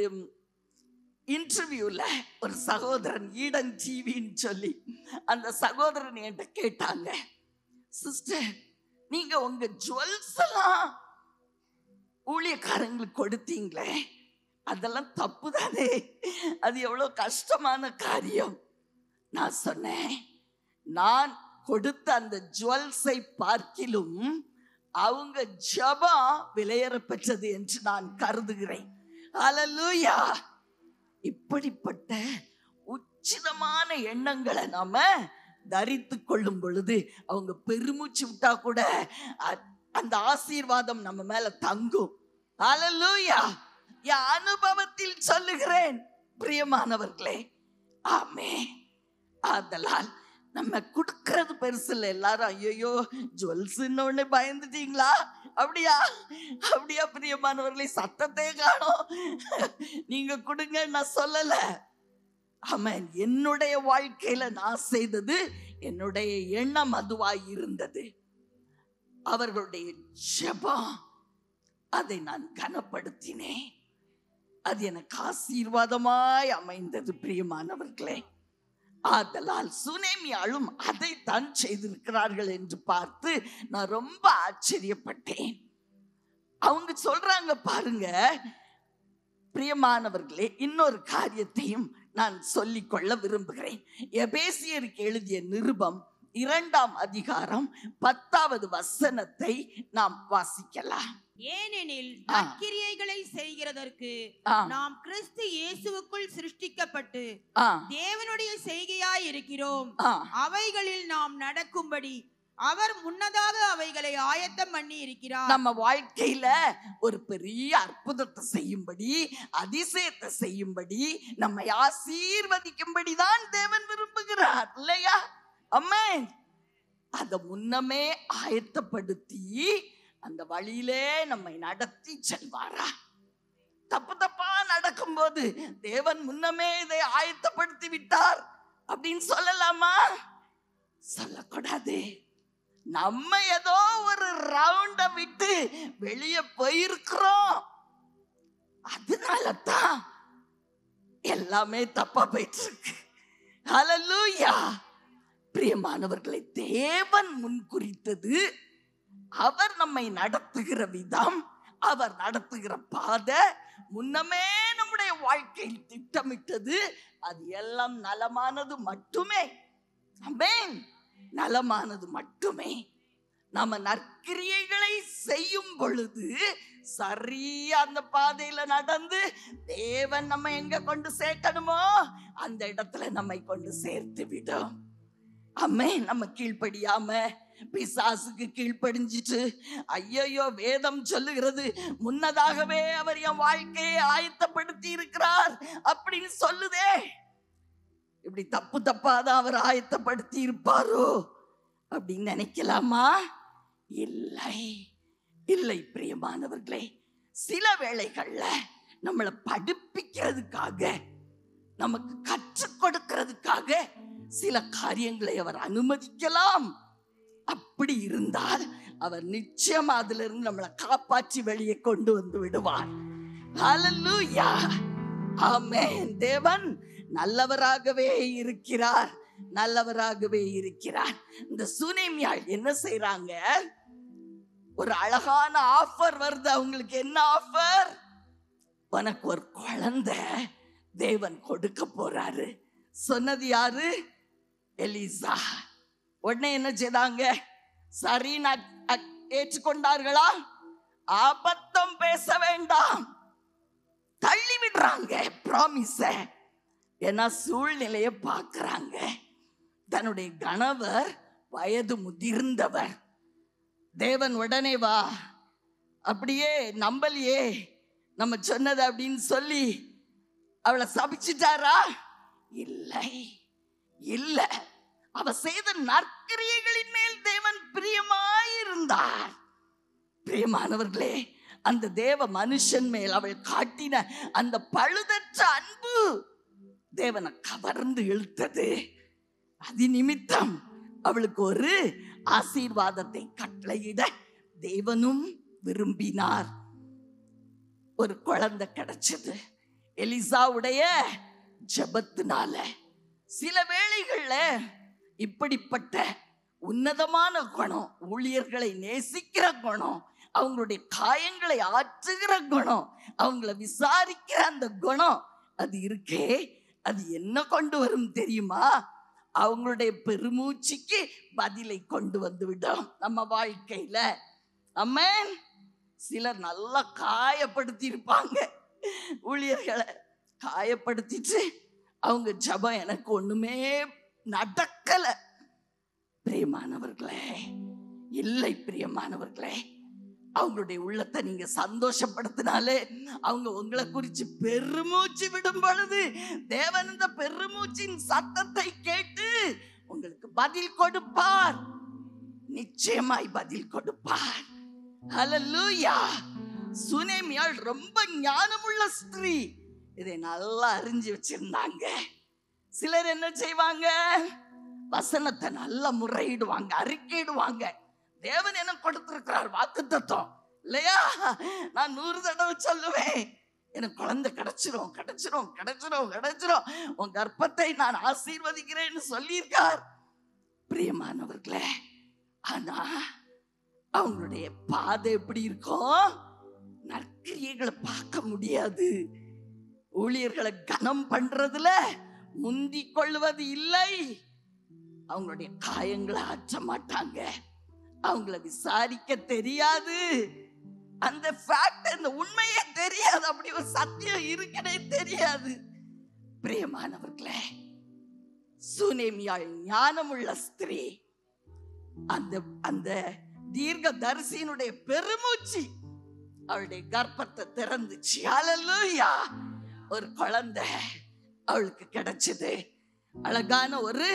[SPEAKER 2] இன்டர்வியூல ஒரு சகோதரன், ஈடன் டிவின்னு சொல்லி அந்த சகோதரன் என்கிட்ட கேட்டாங்க, சிஸ்டர் நீங்க உங்க ஜுவல்ஸ் எல்லாம் ஊழியக்காரங்களுக்கு கொடுத்தீங்களே, அதெல்லாம் தப்பு தானே, அது எவ்வளவு கஷ்டமான காரியம். நான் சொன்னேன், நான் கொடுத்த அந்த ஜுவல்ஸை பார்க்கிலும் அவங்க ஜெபம் விலையேற பெற்றது என்று நான் கருதுகிறேன். ஹல்லேலூயா. இப்படிப்பட்ட உச்சிதமான எண்ணங்களை நாம தரித்து கொள்ளும் பொழுது அவங்க பெருமூச்சு விட்டா கூட அந்த ஆசீர்வாதம் நம்ம மேல தங்கும். ஹல்லேலூயா. என் அனுபவத்தில் சொல்லுகிறேன் பிரியமானவர்களே. ஆமென். அதனால் நம்ம கொடுக்கறது பெருசு இல்லை. எல்லாரும் ஐயோ ஜுவல்ஸ்ன்னு ஒண்ணு பயந்துட்டீங்களா? அப்படியா அப்படியா பிரியமானவர்களே, சத்தத்தை காணோம். நீங்க கொடுங்க நான் சொல்லல. ஆமென். என்னுடைய வாழ்க்கையில நான் செய்தது, என்னுடைய எண்ணம் அதுவாய் இருந்தது. அவர்களுடைய ஜெபம், அதை நான் கனப்படுத்தினேன். அது எனக்கு ஆசீர்வாதமாய் அமைந்தது பிரியமானவர்களே. ஆதலால் சுனேமியாளும் அதைத்தான் செய்திருக்கிறார்கள் என்று பார்த்து நான் ரொம்ப ஆச்சரியப்பட்டேன். அவங்க சொல்றாங்க பாருங்க பிரியமானவர்களே, இன்னொரு காரியத்தையும் நான் சொல்லிக்கொள்ள விரும்புகிறேன். எபேசியருக்கு எழுதிய நிருபம் 2ஆம் அதிகாரம் 10வது வசனத்தை நாம் வாசிக்கலாம்.
[SPEAKER 3] ஏனெனில் நற்கிரியைகளை செய்கிறதற்கு நாம் கிறிஸ்து இயேசுவுக்குள் சிருஷ்டிக்கப்பட்டு தேவனுடைய செய்கையாய் இருக்கிறோம். அவைகளில் நாம் நடக்கும்படி அவர் முன்னதாக அவைகளை ஆயத்தம் பண்ணி இருக்கிறார்.
[SPEAKER 2] நம்ம வாழ்க்கையில ஒரு பெரிய அற்புதத்தை செய்யும்படி, அதிசயத்தை செய்யும்படி, நம்மை ஆசீர்வதிக்கும்படிதான் தேவன் விரும்புகிறார் இல்லையா? ஆமென். அத முன்னமே ஆயத்தப்படுத்தி அந்த வழியிலே நம்மை நடத்தி செல்வாரா? தப்பு தப்பா நடக்கும்போது தேவன் முன்னமே இதை ஆயத்தப்படுத்தி விட்டார் அப்படின்னு சொல்லலாமா? சொல்லக்கூடாது. நம்ம ஏதோ ஒரு ரவுண்ட விட்டு வெளியே போயிருக்கிறோம், அதனாலதான் எல்லாமே தப்பா போயிட்டு இருக்கு. ஹல்லேலூயா. பிரியமானவர்களை, தேவன் முன்குறித்தது, அவர் நம்மை நடத்துகிற விதம், அவர் நடத்துகிற பாதை, முன்னமே நம்முடைய வாழ்க்கையில் திட்டமிட்டது, அது எல்லாம் நலமானது மட்டுமே. ஆமென். நலமானது மட்டுமே. நாம நற்கிரியைகளை செய்யும் பொழுது சரியா அந்த பாதையில நடந்து தேவன் நம்ம எங்க கொண்டு சேர்க்கணுமோ அந்த இடத்துல நம்மை கொண்டு சேர்த்து விடும். ஆமென். நம்ம கீழ்ப்படியாம பிசாசுக்கு கீழ்ப்படிஞ்சிட்டு ஐயோ வேதம் சொல்லுகிறது முன்னதாகவே அவர் என் வாழ்க்கையை ஆயத்தப்படுத்தி இருக்கிறார் அப்படின்னு சொல்லுதே, இப்படி தப்பு தப்பாதான் அவர் ஆயத்தப்படுத்தி இருப்பாரோ அப்படின்னு நினைக்கலாமா? இல்லை இல்லை பிரியமானவர்களே. சில வேளைகள்ல நம்மளை படிப்பிக்கிறதுக்காக, நமக்கு கற்றுக் கொடுக்கிறதுக்காக சில காரியங்களை அவர் அனுமதிக்கலாம். அப்படி இருந்தால் அவர் நிச்சயம் அதுல இருந்து நம்மளை காப்பாற்றி வெளியே கொண்டு வந்து விடுவார். ஹல்லேலூயா, ஆமென். தேவன் நல்லவராகவே இருக்கிறார், நல்லவராகவே இருக்கிறார். இந்த சூனேமியாள் என்ன செய்றாங்க? ஒரு அழகான ஆஃபர் வருது அவங்களுக்கு. என்ன ஆஃபர்? உனக்கு ஒரு குழந்தை தேவன் கொடுக்க போறாரு. சொன்னது யாரு? எலிசா. உடனே என்ன செய்தாங்க? சரி, ஏற்றுக்கொண்டார்களா? அபத்தம் பேச வேண்டாம், தள்ளி விடுறாங்க ப்ராமிஸ. ஏன்னா சூழ்நிலையை பார்க்கறாங்க. தன்னுடைய கணவர் வயது முதிர்ந்தவர். தேவன் உடனே வா, அப்படியே நம்பலையே நம்ம சொன்னது அப்படின்னு சொல்லி அவளை சபிச்சிட்டாரா? இல்லை, இல்ல. அவ செய்த நற்கிரியைகளின் மேல் தேவன் பிரியமாயிருந்தார். பிரியமானவர்களே, அந்த தேவ மனுஷன் மேல் அவள் காட்டின அந்த பழுதற்ற அன்பு தேவனை கவர்ந்து இழுத்தது. அது நிமித்தம் அவளுக்கு ஒரு ஆசீர்வாதத்தை கட்டளையிட தேவனும் விரும்பினார். ஒரு குழந்தை கிடைச்சது எலிசாவுடைய ஜெபத்தினால. சில வேளைகள்ல இப்படிப்பட்ட உன்னதமான குணம், ஊழியர்களை நேசிக்கிற குணம், அவங்களுடைய காயங்களை ஆற்றுகிற குணம், அவங்கள விசாரிக்கிற அந்த குணம் அது இருக்கே, அது என்ன கொண்டு வரும் தெரியுமா? அவங்களுடைய பெருமூச்சுக்கு பதிலை கொண்டு வந்து விடும் நம்ம வாழ்க்கையில. ஆமென். சிலர் நல்லா காயப்படுத்தி இருப்பாங்க, ஊழியர்களை காயப்படுத்திட்டு அவங்க ஜெபம் எனக்கு ஒண்ணுமே நடக்கல. பிரியமானவர்களே, இல்லை பிரியமானவர்களே, அவங்களுடைய உள்ளத்தை நீங்க சந்தோஷப்படுத்தினாலே அவங்க உங்களை குறித்து பெருமூச்சு விடும் பொழுது தேவன் இந்த பெருமூச்சின் சத்தத்தை கேட்டு உங்களுக்கு பதில் கொடுப்பார். நிச்சயமாய் பதில் கொடுப்பார். ஹல்லேலூயா. சூனேமியாள் ரொம்ப ஞானமுள்ள ஸ்திரீ. இதை நல்லா அறிஞ்சு வச்சிருந்தாங்க. சிலர் என்ன செய்வாங்க? வசனத்தை நல்லா முறையிடுவாங்க, அறிக்கையிடுவாங்க. தேவன் எனக்கு கொடுத்திருக்கிறார் வாக்குத்தத்தம் இல்லையா? நான் 100 தடவை சொல்லுவேன், எனக்கு குழந்தை கிடைச்சிரும் கிடைச்சிரும் கிடைச்சிரும் கிடைச்சிரும், உன் கர்ப்பத்தை நான் ஆசீர்வதிக்கிறேன்னு சொல்லியிருக்கார். பிரியமானவர்களே, ஆனா அவங்களுடைய பாதை எப்படி இருக்கும்? நற்கிரியைகளை பார்க்க முடியாது. ஊழியர்களை கனம் பண்றதுல முந்தி கொள்வது இல்லை. அவங்களுடைய காயங்களை ஆற்ற மாட்டாங்க, அவங்கள விசாரிக்க தெரியாது. அந்த ஃபேக்ட், அந்த உண்மையே தெரியாது. அப்படி ஒரு சத்தியம் இருக்கனே தெரியாது. பிரியமானவர்களே, சூனேமியாள் ஞானமுள்ள ஸ்திரீ. அந்த தீர்க்க தரிசியினுடைய பெருமூச்சு அவளுடைய கர்ப்பத்தை திறந்துச்சு. ஹல்லேலூயா. ஒரு குழந்தை அவளுக்கு கிடைச்சது. அழகான ஒரு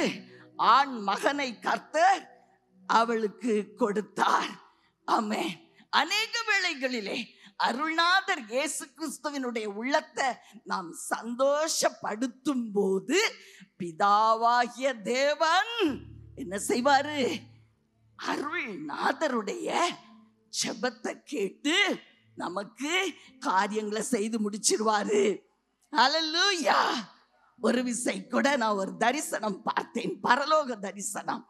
[SPEAKER 2] ஆண் மகனை கர்த்தர் அவளுக்கு கொடுத்தார். ஆமென். அநேக வேளைகளிலே அருள்நாதர் இயேசு கிறிஸ்துவினுடைய உள்ளத்தை நாம் சந்தோஷப்படுத்தும் போது பிதாவாகிய தேவன் என்ன செய்வாரு? அருள்நாதருடைய ஜெபத்தை கேட்டு நமக்கு காரியங்களை செய்து முடிச்சிருவாரு. ஹல்லேலூயா. ஒரு விசை கூட நான் ஒரு தரிசனம் பார்த்தேன், பரலோக தரிசனம்.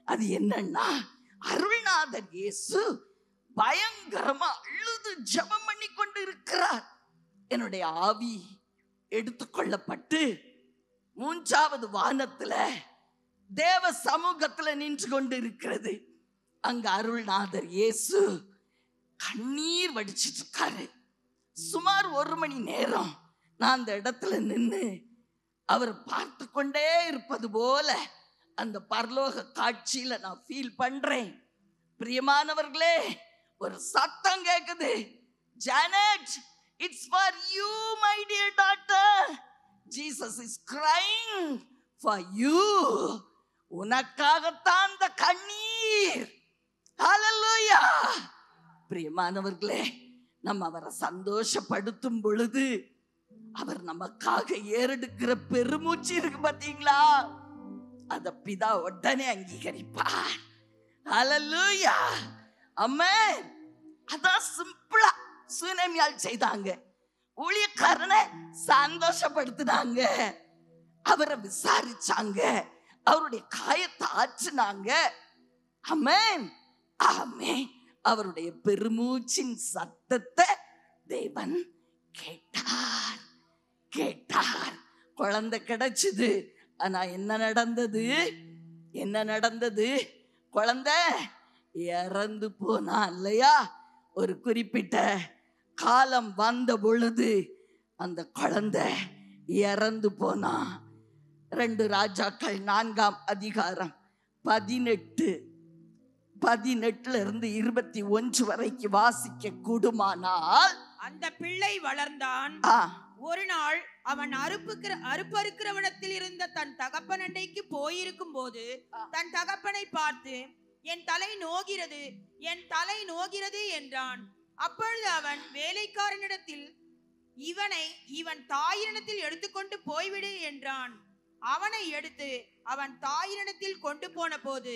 [SPEAKER 2] அது என்னன்னா, அருள்நாதர் இயேசு பயங்கரமா அழுது ஜெபம் பண்ணி கொண்டு இருக்கிறார். என்னுடைய ஆவி எடுத்துக்கொள்ளப்பட்டு 3வது வானத்துல தேவ சமூகத்துல நின்று கொண்டு இருக்கிறது. அங்க அருள்நாதர் இயேசு கண்ணீர் வடிச்சிட்டு இருக்காரு. சுமார் 1 மணி நேரம் நான் அந்த இடத்துல நின்று அவர் பார்த்து கொண்டே இருப்பது போல அந்த பரலோக காட்சியில நான் ஃபீல் பண்றேன். பிரியமானவர்களே, ஒரு சத்தம் கேக்குது. Janet, it's for you my dear daughter. Jesus is crying for you. உனக்காகத்தான் அந்த கண்ணீர். ஹல்லேலூயா. பிரியமானவர்களே, நம்ம அவரை சந்தோஷப்படுத்தும் பொழுது அவர் நமக்காக ஏறெடுக்கிற பெருமூச்சு இருக்கு பாத்தீங்களா, அத பிதா உடனே அங்கீகரிப்பார். ஹல்லேலூயா, ஆமென். அதான் சிம்பிளா சுனேமியால் செய்தாங்க. ஊழியக்காரனை சந்தோஷப்படுத்தினாங்க, அவரை விசாரிச்சாங்க, அவருடைய காயத்தை ஆற்றினாங்க. ஆமென், ஆமென். அவருடைய பெருமூச்சின் சத்தத்தை தேவன் கேட்டார், கேட்டார். குழந்தை கிடைச்சது. ஆனா என்ன நடந்தது, என்ன நடந்தது? குழந்தை இறந்து போனா இல்லையா? ஒரு குறிப்பிட்ட காலம் வந்த பொழுது அந்த குழந்தை இறந்து போனா. 2 ராஜாக்கள் 4ஆம் அதிகாரம் 18 இருந்து 21 வரைக்கும் வாசிக்க கூடுமானால்,
[SPEAKER 3] அந்த பிள்ளை வளர்ந்தான். ஒரு நாள் அவன் அறுப்பறுக்கிறவனத்தில் இருந்த தன் தகப்பன் அண்டைக்கு போயிருக்கும் போது தன் தகப்பனை பார்த்து, என் தலை நோகிறது, என் தலை நோகிறது என்றான். அப்பொழுது அவன் வேலைக்காரனிடத்தில், இவன் தாயினிடத்தில் எடுத்துக்கொண்டு போய்விடு என்றான். அவனை எடுத்து அவன் தாயினிடத்தில் கொண்டு போன போது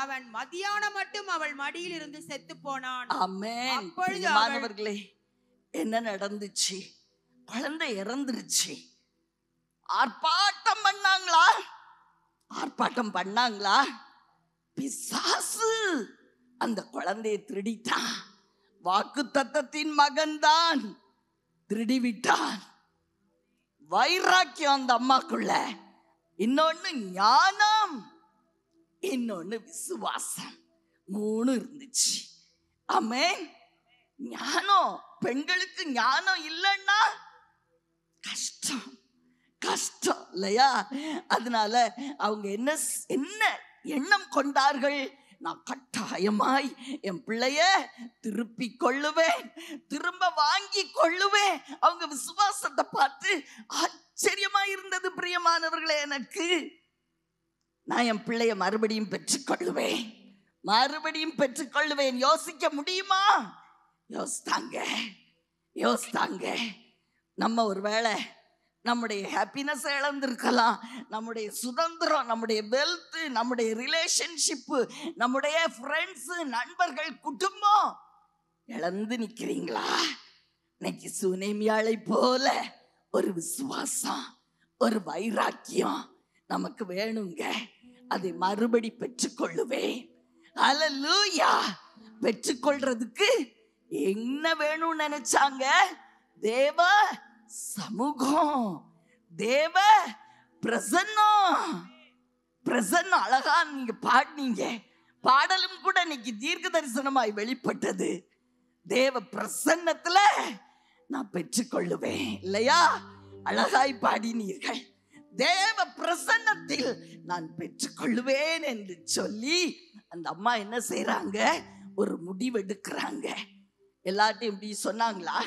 [SPEAKER 3] அவன் மத்தியானம் மட்டும் அவள் மடியில் இருந்து செத்து போனான்.
[SPEAKER 2] அப்பொழுது மாணவர்களே, என்ன நடந்துச்சு? குழந்தை இறந்துருச்சு. ஆர்ப்பாட்டம் பண்ணாங்களா? ஆர்ப்பாட்டம் பண்ணாங்களா? பிசாசு அந்த குழந்தையை திருடிட்டான். வாக்கு தத்தத்தின் மகன்தான் திருடி விட்டான். வைராக்கியம் அந்த அம்மாக்குள்ள. இன்னொன்னு ஞானம், இன்னொன்னு விசுவாசம், 3 இருந்துச்சு. ஆமென். ஞானம், பெண்களுக்கு ஞானம் இல்லைன்னா கஷ்டம், கஷ்டம் இல்லையா? அதனால அவங்க என்ன எண்ணம் கொண்டார்கள்? நான் கட்டாயமாய் என் பிள்ளைய திருப்பி கொள்ளுவேன், திரும்ப வாங்கி கொள்ளுவேன். அவங்க விசுவாசத்தை பார்த்து ஆச்சரியமா இருந்தது பிரியமானவர்களே. எனக்கு நான் என் பிள்ளைய மறுபடியும் பெற்றுக்கொள்ளுவேன், மறுபடியும் பெற்றுக்கொள்ளுவேன். யோசிக்க முடியுமா? யோசித்தாங்க. நம்ம ஒருவேளை நம்முடைய ஹாப்பினஸ் இழந்திருக்கலாம், நம்முடைய சுதந்திரம், நம்முடைய வெல்த், நம்முடைய ரிலேஷன்ஷிப்பு, நம்முடைய ஃப்ரெண்ட்ஸ், நண்பர்கள், குடும்பம் இழந்து நிக்கிறீங்களா? இன்னைக்கு சுனேமியாளை போல ஒரு விசுவாசம், ஒரு வைராக்கியம் நமக்கு வேணுங்க. அதை மறுபடி பெற்றுக்கொள்ளுவேன். ஹல்லேலூயா. பெற்றுக்கொள்றதுக்கு என்ன வேணும்னு நினைச்சாங்க? தேவ சமூகம், தேவ பிரசன்னம். பிரசன்னம் அழகா நீங்க பாடினீங்க. பாடலும் கூட இன்னைக்கு தீர்க்க தரிசனமாய் வெளிப்பட்டது. தேவ பிரசன்னத்துல நான் பெற்றுக்கொள்ளுவேன் இல்லையா? அழகாய் பாடினீர்கள். தேவ பிரசன்னத்தில் நான் பெற்றுக்கொள்ளுவேன் என்று சொல்லி அந்த அம்மா என்ன செய்யறாங்க? ஒரு முடிவெடுக்கிறாங்க. எல்லாத்தையும் இப்படி சொன்னாங்களா?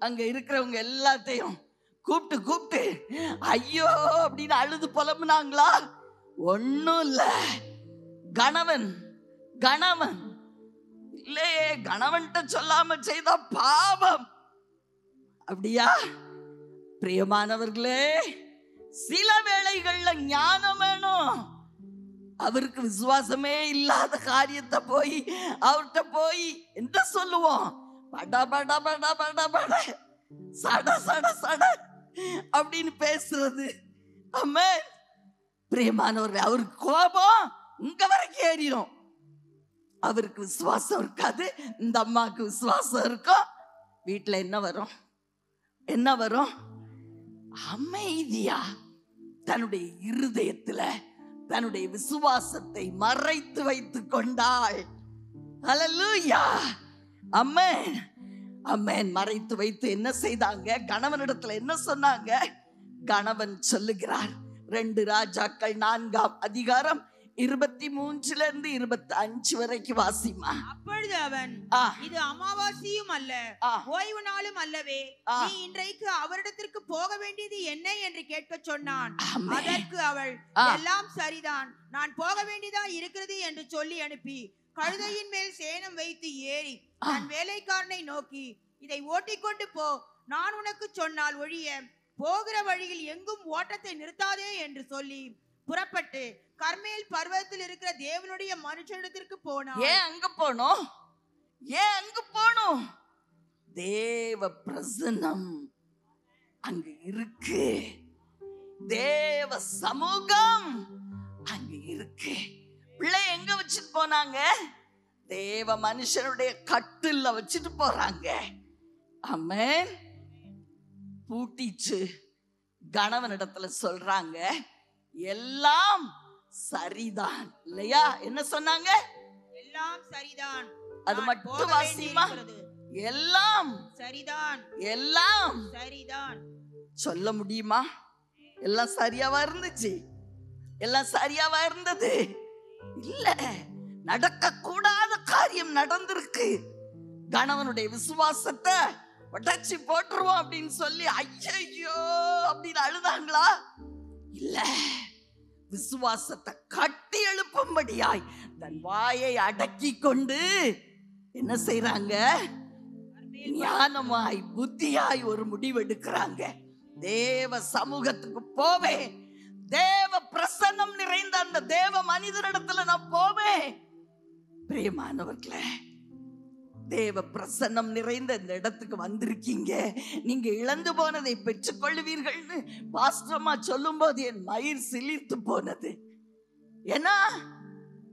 [SPEAKER 2] அங்க இருக்கிறவங்க எல்லாத்தையும் கூப்பிட்டு ஐயோ அப்படின்னு அழுது புலம்புனாங்களா? ஒண்ணும் இல்ல. கணவன் இல்லையே, கணவன்கிட்ட சொல்லாம செய்த பாவம். அப்படியா? பிரியமானவர்களே, சில வேளைகள்ல ஞானம் வேணும். அவருக்கு விசுவாசமே இல்லாத காரியத்தை போய் அவர்கிட்ட போய் என்ன சொல்லுவோம்? பட பட பட பட பட சட சட சட அப்படின்னு பேசுறது. ஆமென். பிரியமானவர்களே, அவருக்கு கோபம் இங்க வரைக்கும் ஏறிடும். அவருக்கு விசுவாசம் இருக்காது, இந்த அம்மாவுக்கு விசுவாசம் இருக்கும். வீட்டுல என்ன வரும்? அமைதியா தன்னுடைய இருதயத்துல தன்னுடைய விசுவாசத்தை மறைத்து வைத்துக் கொண்டாள். ஹல்லேலூயா. ஆமென், ஆமென். மறைத்து வைத்து என்ன செய்தாங்க? கணவனிடத்துல என்ன சொன்னாங்க? கணவன் சொல்லுகிறார். 2 ராஜாக்கள் 4ஆம் அதிகாரம் 23 இருந்து 25 வரைக்கும் வாசிமா.
[SPEAKER 3] அப்பொழுது அவன், இது அமாவாசையும் அல்ல, ஓய்வு நாளும் அல்லவே, நீ இன்றைக்கு அவரிடத்திற்கு போக வேண்டியது என்ன என்று கேட்க சொன்னான். அதற்கு அவள், எல்லாம் சரிதான், நான் போக வேண்டியதா இருக்கிறது என்று சொல்லி அனுப்பி கழுதையின் மேல் சேணம் வைத்து ஏறி தன் வேலைக்காரனை நோக்கி, இதை ஓட்டிக்கொண்டு போ. நான் உனக்கு சொன்னால் ஒழிய போகிற வழியில் எங்கும் ஓட்டத்தை நிறுத்தாதே என்று சொல்லி புறப்பட்டு கர்மேல் பர்வதத்தில் இருக்கிற தேவனுடைய மனுஷனிடத்திற்கு போனான்.
[SPEAKER 2] ஏன் அங்க போனோம்? ஏன் அங்க போனோம்? தேவ பிரசன்னம் அங்க இருக்கு. தேவ சமூகம் அங்க இருக்கு. பிள்ளை எங்க வச்சுட்டு போனாங்க? தேவ மனுஷனுடைய கட்டில்ல வச்சுட்டு போறாங்க. ஆமென். பூட்டிச்சு கணவனிடத்துல சொல்றாங்க, எல்லாம் சரிதான். இல்லையா? என்ன சொன்னாங்க?
[SPEAKER 3] எல்லாம் சரிதான்.
[SPEAKER 2] அது மட்டும் வாசிமா. எல்லாம்
[SPEAKER 3] சரிதான்,
[SPEAKER 2] எல்லாம்
[SPEAKER 3] சரிதான்.
[SPEAKER 2] சொல்ல முடியுமா? எல்லாம் சரியாவா இருந்துச்சு? எல்லாம் சரியாவா இருந்தது? இல்ல, நடக்க கூடாத காரியம் நடந்திருக்கு. கணவனுடைய விசுவாசத்தை உடைச்சி போட்டுருவோம் அப்படின்னு சொல்லி ஐயோ அப்படின்னு அழுதாங்களா? இல்ல, விசுவாசத்தை கட்டி எழுப்பும்படியாய் தன் வாயை அடக்கி கொண்டு என்ன செய்றாங்க? ஞானமாய் புத்தியாய் ஒரு முடிவு எடுக்கிறாங்க. தேவ சமூகத்துக்கு போவேன், தேவ பிரசன்னம் நிறைந்த அந்த தேவ மனிதனிடத்துல நான் போவேன். பிரியமானவர்களே, தேவ பிரசன்னம் நிறைந்த இந்த இடத்துக்கு வந்திருக்கீங்க. நீங்க இழந்து போனதை பெற்றுக் கொள்ளுவீர்கள்னு பாஸ்டர்மா சொல்லும் போது என் மயிர் சிலிர்த்து போனது. ஏன்னா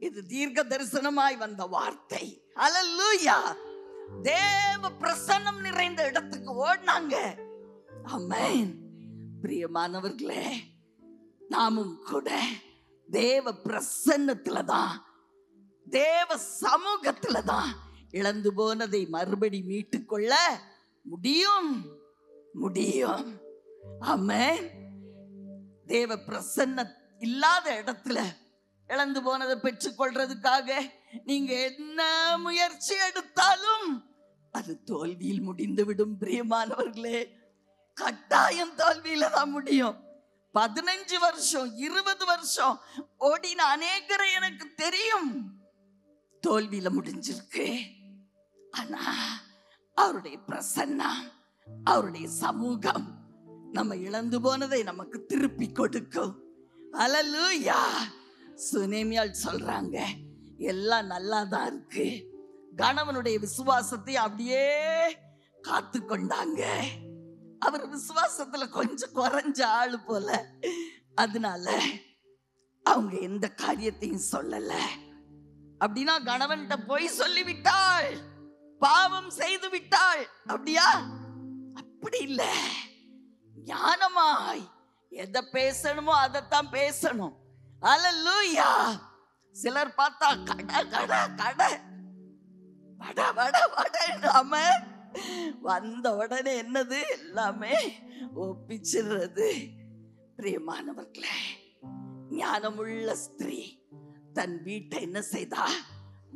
[SPEAKER 2] இது தீர்க்க தரிசனமாய் வந்த வார்த்தை. ஹல்லேலூயா. தேவ பிரசன்னம் நிறைந்த இடத்துக்கு ஓடினாங்க. ஆமென். பிரியமானவர்களே, நாமும் கூட தேவ பிரசன்னத்துலதான், தேவ சமூகத்துலதான் இழந்து போனதை மறுபடி மீட்டுக்கொள்ள முடியும். ஆமென். தேவ பிரசன்ன இல்லாத இடத்துல இழந்து போனதை பெற்றுக்கொள்றதுக்காக நீங்க என்ன முயற்சி எடுத்தாலும் அது தோல்வியில் முடிந்து விடும். பிரியமானவர்களே, கட்டாயம் தோல்வியில தான் முடியும். 15 வருஷம் 20 வருஷம் ஓடின அநேகரை எனக்கு தெரியும், தோல்வியில முடிஞ்சிருக்கு. ஆனா அவருடைய பிரசன்னம், அவருடைய சமூகம் நம்ம இழந்து போனதை நமக்கு திருப்பி கொடுக்கும். ஹல்லேலூயா. சுனேமியால் சொல்றாங்க, எல்லாம் நல்லா தான் இருக்கு. கணவனுடைய விசுவாசத்தை அப்படியே காத்து கொண்டாங்க. அவர் விசுவாசத்துல கொஞ்சம் குறைஞ்ச ஆளு போல, அதனால அவங்க எந்த காரியத்தையும் சொல்லல. அப்படின்னா கணவன்கிட்ட போய் சொல்லிவிட்டாள், பாவம் செய்து விட்டாள். அப்படியா? அப்படி இல்ல. ஞானமாய் எதை பேசணுமோ அதைத்தான் பேசணும். ஹல்லேலூயா. சிலர் பார்த்தா கட கட கட வட வட வட நாம வந்த உடனே என்னது எல்லாமே ஒப்பிச்சிடுறது. பிரியமானவர்களே, ஞானமுள்ள ஸ்திரீ தன் வீட்டை என்ன செய்தா?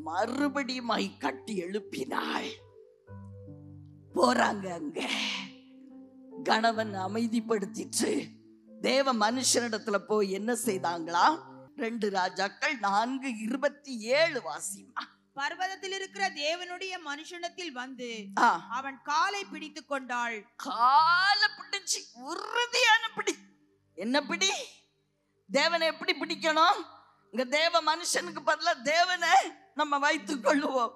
[SPEAKER 2] மறுபடியும் கட்டி எழுப்பினாள். போறாங்க அங்க. கணவன் அமைதிப்படுத்திட்டு தேவ மனுஷனிடத்துல போய் என்ன செய்தாங்களா? 2 ராஜாக்கள் 4:27 வாசிமா.
[SPEAKER 3] பர்வதத்தில் இருக்கிற தேவனுடைய மனுஷனத்தில் வந்து அவன் காலை பிடித்து கொண்டாள்.
[SPEAKER 2] காலை பிடிச்சு உறுதியான பிடி. என்ன பிடி? தேவனை எப்படி பிடிக்கணும்? இங்க தேவ மனுஷனுக்கு பதிலா தேவனை நம்ம வைத்துக் கொள்ளுவோம்.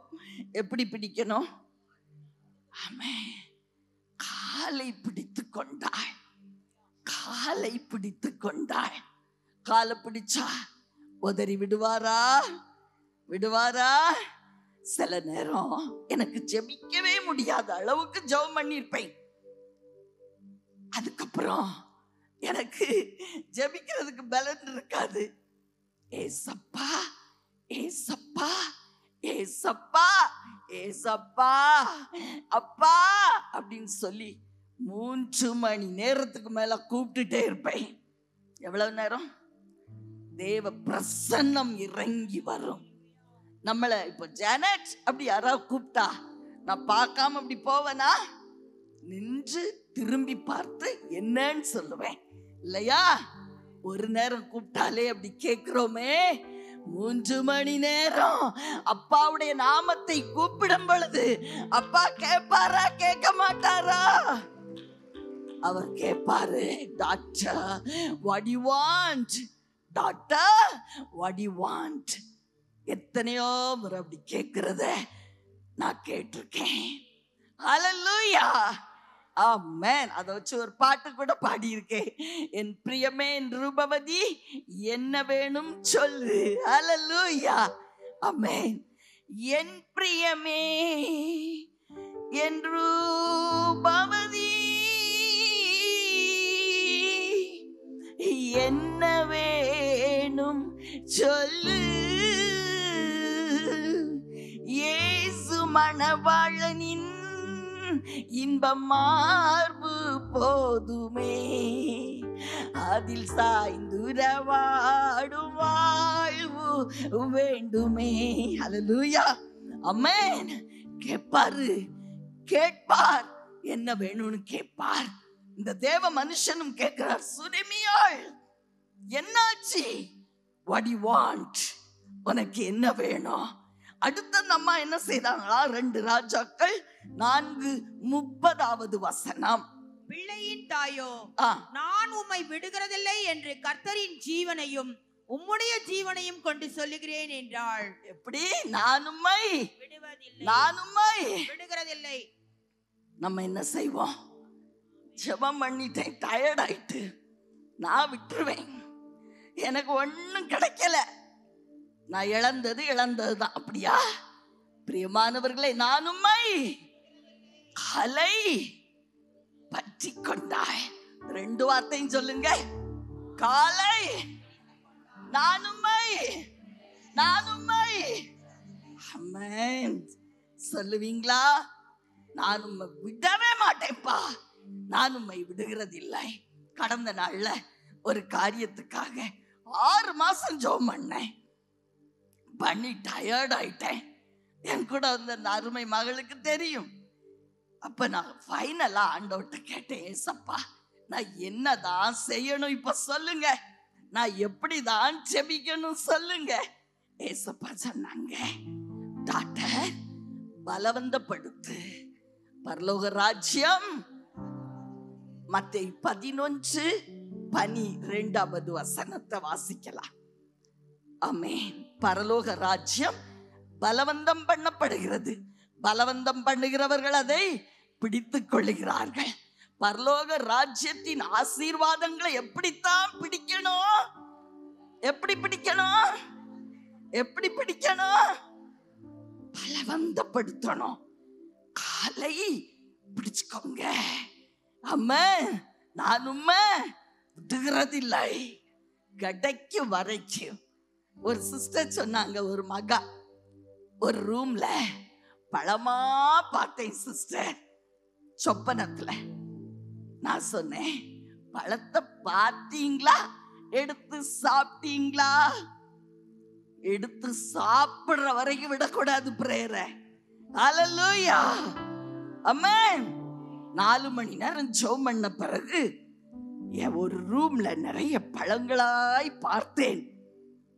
[SPEAKER 2] எப்படி பிடிக்கணும்? ஆமென். காலை பிடித்து கொண்டாள். காலை பிடித்து கொண்டாள். காலை பிடிச்சா உதறி விடுவாரா? விடுவாரா? சில நேரம் எனக்கு ஜெபிக்கவே முடியாத அளவுக்கு ஜெபம் பண்ணிருப்பேன். அதுக்கப்புறம் எனக்கு ஜெபிக்கிறதுக்கு பலன் இருக்காது. ஏசப்பா ஏசப்பா ஏசப்பா ஏசப்பா அப்பா அப்படின்னு சொல்லி 3 மணி நேரத்துக்கு மேல கூப்பிட்டுட்டே இருப்பேன். எவ்வளவு நேரம்? தேவ பிரசன்னம் இறங்கி வரும். நம்மள இப்போ ஜானட் அப்படி யாராவது கூப்பிட்டா நான் பார்க்காம அப்படி போவேனா? நின்று திரும்பி பார்த்து என்னன்னு சொல்லுவேன் இல்லையா? ஒரு நேரம் கூப்பிட்டாலே அப்படி கேட்கிறோமே, 3 மணி நேரம் அப்பாவுடைய நாமத்தை கூப்பிடும் பொழுது அப்பா கேட்பாரா கேட்க மாட்டாரா? அவர் கேட்பாரு, doctor what you want, doctor what you want. எத்தனையோ முறை அப்படி கேட்கிறத நான் கேட்டிருக்கேன். ஹல்லேலூயா, ஆமென். அதை வச்சு ஒரு பாட்டு கூட பாடியிருக்கேன். என் பிரியமே என் ரூபவதி என்ன வேணும் சொல்லு. ஹல்லேலூயா, ஆமென். என் பிரியமே என் ரூபவதி என்ன வேணும் சொல்லு. இயேசு மணவாளனின் இன்பம் மார்பு போதுமே, அதில் சாய்ந்துரவாடும் வாழ்வு வேண்டுமே. ஹல்லேலூயா, ஆமென். கேட்பாரு, கேட்பார், என்ன வேணும்னு கேட்பார். இந்த தேவ மனுஷனும் கேட்கிறார், சுனேமியாள் என்னாச்சு, வாட் யூ வாண்ட், உனக்கு என்ன வேணும்? அடுத்த அம்மா என்ன செய்தாங்களா? 2 ராஜாக்கள் 4:30
[SPEAKER 3] பிள்ளையின் தாயோ, நான் உம்மை விடுகிறதில்லை என்று கர்த்தரின் ஜீவனையும் உம்முடைய ஜீவனையும் கொண்டு சொல்லுகிறேன் என்றாள்.
[SPEAKER 2] எப்படி? நான் உம்மை
[SPEAKER 3] விடுகிறதில்லை.
[SPEAKER 2] நம்ம என்ன செய்வோம்? ஜெபம் பண்ணிட்டேன், டயர்ட் ஆயிட்டு, நான் விட்டுருவேன், எனக்கு ஒன்னும் கிடைக்கல, நான் இழந்தது தான். அப்படியா பிரியமானவர்களே? நான் உம்மை கலை பற்றி கொண்டாய். 2 வார்த்தையும் சொல்லுங்க. காலை நான் உம்மை ஆமென் சொல்லுவீங்களா? நான் உம்மை விடவே மாட்டேன்ப்பா, நான் உம்மை விடுகிறதில்லை. கடந்த நாள்ல ஒரு காரியத்துக்காக 6 மாசம் ஜெபம் பண்ணி டயர்ட் ஆயிட்டேன். என் கூட வந்த அருமை மகளுக்கு தெரியும். அப்ப நான் ஃபைனலா ஆண்டவர்கிட்ட கேட்டேன், ஏசப்பா நான் என்னதான் செய்யணும் இப்ப சொல்லுங்க, நான் எப்படிதான் ஜெபிக்கணும் சொல்லுங்க. ஏசப்பா சொன்னாங்க, டாக்டர் பலவந்தப்படுத்து, பரலோக ராஜ்யம். மத்தேயு 11:12 வாசிக்கலாம். ஆமென். பரலோக ராஜ்யம் பலவந்தம் பண்ணப்படுகிறது, பலவந்தம் பண்ணுகிறவர்கள் அதை பிடித்துக் கொள்ளுகிறார்கள். பரலோக ராஜ்யத்தின் ஆசீர்வாதங்களை எப்படித்தான் பிடிக்கணும்? எப்படி பிடிக்கணும்? பலவந்தப்படுத்தணும். காலை பிடிச்சுக்கோங்க. அம்மா நான் உம்மை விடுகிறதில்லை கடைக்கு வரைக்கும். ஒரு சிஸ்டர் சொன்னாங்க, ஒரு மகா ஒரு ரூம்ல பழமா பார்த்தேன் சிஸ்டர், சொப்பனத்துல. நான் சொன்னேன், பழத்தை பார்த்தீங்களா, எடுத்து சாப்பிட்டீங்களா? எடுத்து சாப்பிடுற வரைக்கும் விடக்கூடாது பிரேயரை. ஹல்லேலூயா, ஆமென். 4 மணி நேரம் ஜெபம் பண்ண பிறகு ஒரு ரூம்ல நிறைய பழங்களாய் பார்த்தேன்.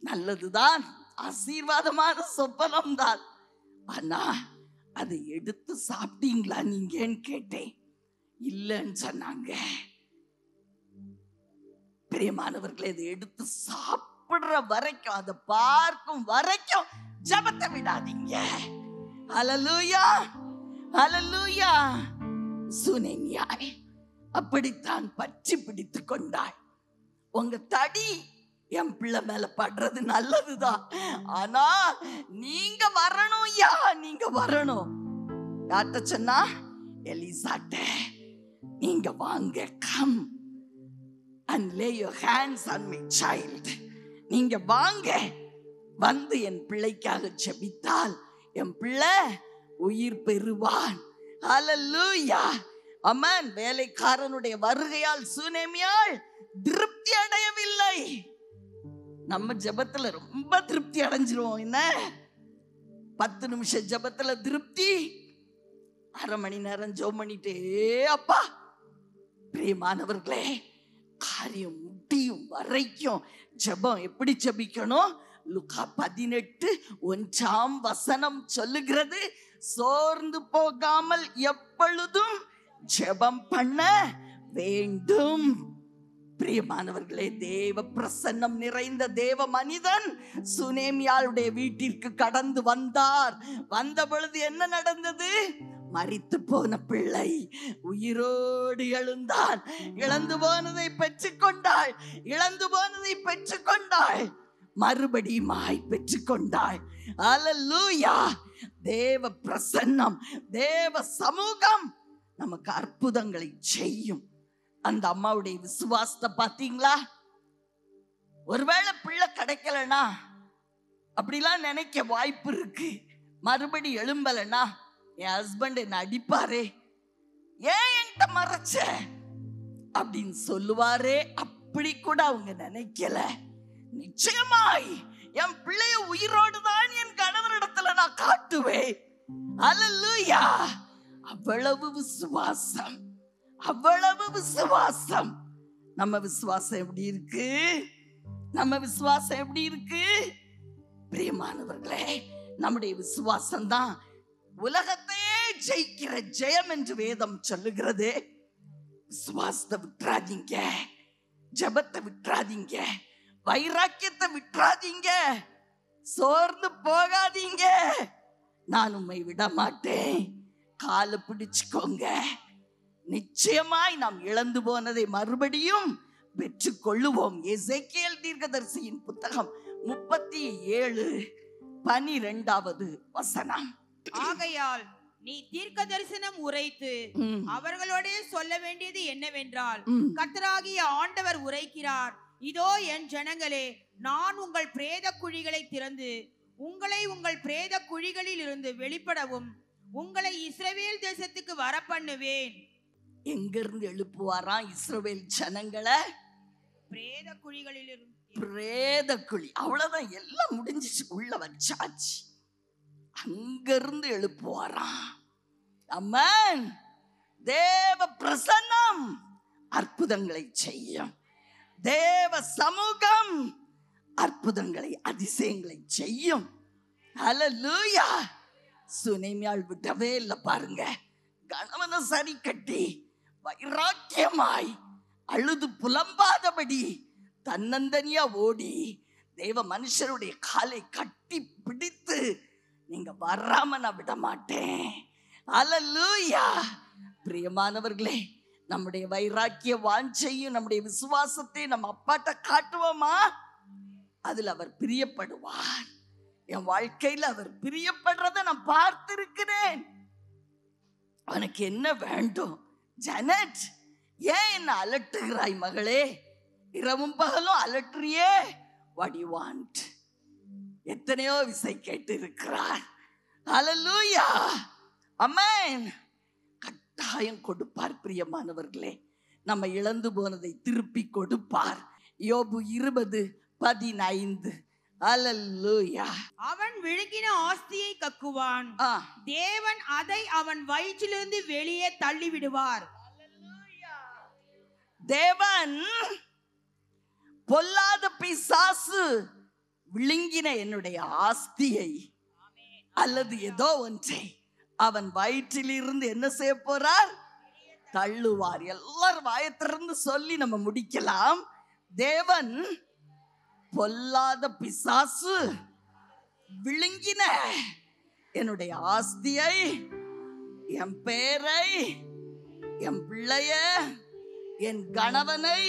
[SPEAKER 2] நல்லதுதான், ஆசீர்வாதமான சொப்பனம் தான். ஆனா அதை எடுத்து சாப்பிட்டீங்களா நீங்கன்னு கேட்டேன். இல்லைன்னு சொன்னாங்க. பிரியமானவர்களே, இதை எடுத்து சாப்பிடுற வரைக்கும், அதை பார்க்கும் வரைக்கும் ஜெபத்தை விடாதீங்க. ஹல்லேலூயா, ஹல்லேலூயா. சுனேமியாள் அப்படித்தான் பற்றி பிடித்து கொண்டாள். உங்க தடி என் பிள்ளை மேல படுறது நல்லதுதான், ஆனா நீங்க வரணும். நீங்க வரணும். யார்கிட்ட சொன்னா? எலிசாட்ட. நீங்க வாங்க, come and lay your hands on my child. நீங்க வாங்க, வந்து என் பிள்ளைக்காக ஜெபித்தால் என் பிள்ளை உயிர் பெறுவான். ஹல்லேலூயா, ஆமென். வேலைக்காரனுடைய வருகையால் சுனேமியாள் திருப்தி அடையவில்லை. நம்ம ஜெபத்துல ரொம்ப திருப்தி அடைஞ்சிருவோம். என்ன 10 நிமிஷம் ஜெபத்துல திருப்தி, அரை மணி நேரம் ஜெபம் பண்ணிட்டே அப்பா. பிரியமானவர்களே, காரியம் முடியும் வரைக்கும் ஜெபம் எப்படி ஜெபிக்கணும்? லுகா 18:1 சொல்லுகிறது, சோர்ந்து போகாமல் எப்பொழுதும் ஜெபம் பண்ண வேண்டும். பிரியமானவர்களே, தேவ பிரசன்னம் நிறைந்த தேவ மனிதன் சுனேமியாளுடைய வீட்டிற்கு கடந்து வந்தார். வந்த பொழுது என்ன நடந்தது? மரித்து போன பிள்ளை உயிரோடு எழுந்தான். இழந்து போனதை பெற்றுக்கொண்டாள், இழந்து போனதை பெற்றுக்கொண்டாள், மறுபடியுமாய் பெற்றுக்கொண்டாள். அல்லேலூயா! தேவ பிரசன்னம், தேவ சமூகம் நமக்கு அற்புதங்களை செய்யும். அந்த அம்மாவுடைய விசுவாசத்தை பாத்தீங்களா? ஒருவேளை பிள்ளை கிடைக்கலனா அப்படிலாம் நினைக்க வாய்ப்பு இருக்கு. மறுபடி எழும்பலனா என் ஹஸ்பண்ட் என்ன அடிப்பாரே, ஏன் என்கிட்ட மறைச்ச அப்படின்னு சொல்லுவாரே, அப்படி கூட அவங்க நினைக்கல. நிச்சயமாய் என் பிள்ளைய உயிரோடு தான் என் கணவரிடத்துல நான் காட்டுவேன். அல்லேலூயா! அவ்வளவு விசுவாசம், அவ்வளவு விசுவாசம். நம்ம விசுவாசம் எப்படி இருக்கு? நம்ம விசுவாசம் எப்படி இருக்கு? பிரியமானவர்களே, நம்முடைய விசுவாசம் தான் உலகத்தையே ஜெயிக்கிற ஜெயம் என்று வேதம் சொல்லுகிறது. விசுவாசத்தை விட்டுறாதீங்க, ஜெபத்தை விட்டுறாதீங்க, வைராக்கியத்தை விட்டுறாதீங்க, சோர்ந்து போகாதீங்க. நான் உம்மை விட மாட்டேன். காலை பிடிச்சுக்கோங்க. நிச்சயமாய் நாம் இழந்து போனதை மறுபடியும் பெற்றுக் கொள்ளுவோம். எசேக்கியேல் தீர்க்கதரிசியின் புத்தகம் 37:12.
[SPEAKER 3] ஆகையால் நீ தீர்க்க தரிசனம் உரைத்து அவர்களோடே சொல்ல வேண்டியது என்னவென்றால், கர்த்தராகிய ஆண்டவர் உரைக்கிறார், இதோ என் ஜனங்களே, நான் உங்கள் பிரேத குழிகளை திறந்து உங்களை உங்கள் பிரேத குழிகளில் இருந்து வெளிப்படவும் உங்களை இஸ்ரவேல் தேசத்துக்கு வர பண்ணுவேன்.
[SPEAKER 2] எங்கிருந்து எழுப்புவாராம் இஸ்ரவேல் ஜனங்களை?
[SPEAKER 3] பிரேத குழிகளில் இருந்து.
[SPEAKER 2] பிரேத குழி, அவ்வளவுதான், எல்லாம் முடிஞ்சிச்சு, உள்ள வச்சாச்சு. அங்கிருந்து எழுப்புவாராம். ஆமென். தேவ பிரசன்னம் அற்புதங்களை செய்யும். தேவ சமூகம் அற்புதங்களை, அதிசயங்களை செய்யும். அல்லேலூயா! சுனேமியாள் விடவே இல்லை பாருங்க. கணவனை சரி கட்டி வைராக்கியமாய் அழுது புலம்பாதபடி தன்னந்தனியா ஓடி தேவ மனுஷருடைய காலை கட்டி பிடித்து, நீங்க வராம நான் விட மாட்டேன். அல்லேலூயா! பிரியமானவர்களே, நம்முடைய வைராக்கிய வாஞ்சையும் நம்முடைய விசுவாசத்தை நம்ம அப்பாட்ட காட்டுவோமா? அதுல அவர் பிரியப்படுவார். என் வாழ்க்கையில அவர் பிரியப்படுறத நான் பார்த்திருக்கிறேன். உனக்கு என்ன வேண்டும் ஜனட்? ஏன் என்ன அலட்டுகிறாய் மகளே? இரவும் பகலும் அலட்டுறியே. What do you want? எத்தனையோ விசை கேட்டு இருக்கிறார். அல்லேலூயா! ஆமென். கட்டாயம் கொடுப்பார். பிரியமானவர்களே, நம்ம இழந்து போனதை திருப்பி கொடுப்பார். யோபு 20:15. அல்லேலூயா!
[SPEAKER 3] அவன் விழுங்கின ஆஸ்தியை கக்குவான், தேவன் அதை அவன் வயிற்றிலிருந்து வெளியே தள்ளி விடுவார்.
[SPEAKER 2] தேவன் பொல்லாத பிசாசு விழுங்கின என்னுடைய ஆஸ்தியை அல்லது ஏதோ ஒன்றை அவன் வயிற்றிலிருந்து என்ன செய்ய போறார்? தள்ளுவார். எல்லாரும் வாயத்திலிருந்து சொல்லி நம்ம முடிக்கலாம். தேவன் பொல்லாத பிசாசு விழுங்கின என்னுடைய ஆஸ்தியை, என் பேரை, என் பிள்ளைய, என் கணவனை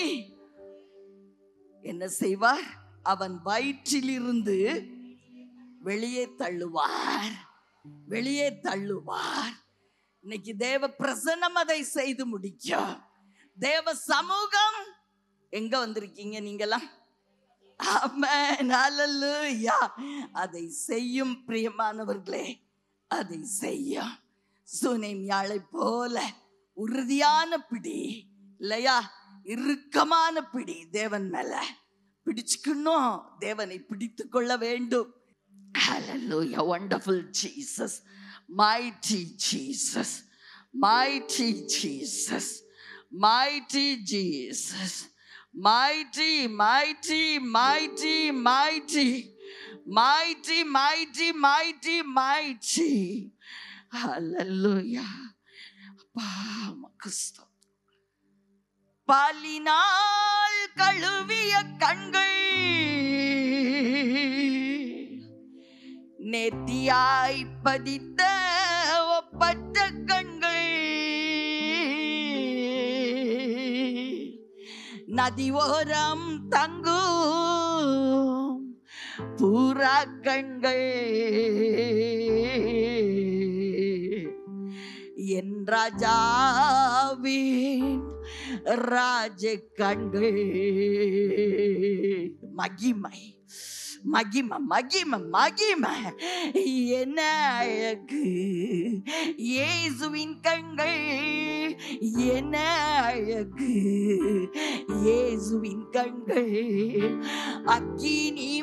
[SPEAKER 2] என்ன செய்வார்? அவன் வயிற்றிலிருந்து வெளியே தள்ளுவார், வெளியே தள்ளுவார். இன்னைக்கு தேவ பிரசன்னம் அதை செய்து முடிக்கும். தேவ சமூகம் எங்க வந்திருக்கீங்க நீங்களாம்? ஆமென். அல்லேலூயா! அதை செய்யும் பிரியமானவர்களே, அதை செய்யும். சுனேமியாளை போல உறுதியான பிடி இல்லையா? இறுக்கமான பிடி தேவன் மேல பிடிச்சுக்கணும். தேவனை பிடித்து கொள்ள வேண்டும். Hallelujah! Wonderful Jesus, mighty Jesus, mighty Jesus, mighty Jesus, mighty, mighty, mighty, mighty. mighty, mighty, mighty, mighty. Hallelujah. அப்பா உமக்கு ஸ்தோத்திரம். பாலினால் கழுவிய கண்கள், நெத்தியாய் பதித்த ஒப்பற்ற கண்கள், நதி ஓரம் தங்கும் பூரா கண்கள், என் ராஜாவின் ராஜ கண்கள். மகிமை மகிமை மகிமை மகிமை, என்ன அழகு இயேசுவின் கண்கள், என்ன அழகு இயேசுவின் கண்கள். அக்கினிமயமான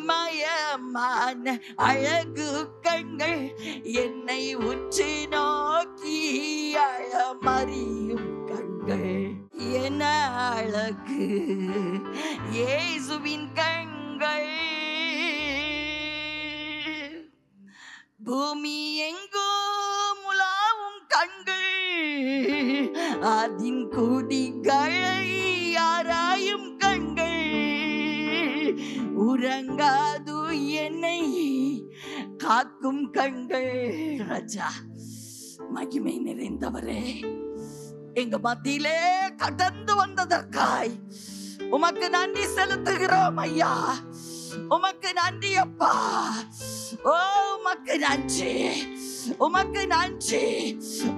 [SPEAKER 2] அழகு கண்கள், என்னை உற்று நோக்கி அழமறியும் கண்கள். என்ன அழகு இயேசுவின் கண்கள். பூமி எங்கும் உலாவும் கண்கள், அதின் குடிகளை ஆராயும் கண்கள், உறங்காது என்னை காக்கும் கண்கள். ராஜா மகிமை நிறைந்தவரே, எங்க மத்தியிலே கடந்து வந்ததற்காய் உமக்கு நன்றி செலுத்துகிறோம் ஐயா. உமக்கு நன்றி அப்பா. ஓ உமக்கு நன்றி, உமக்கு நன்றி,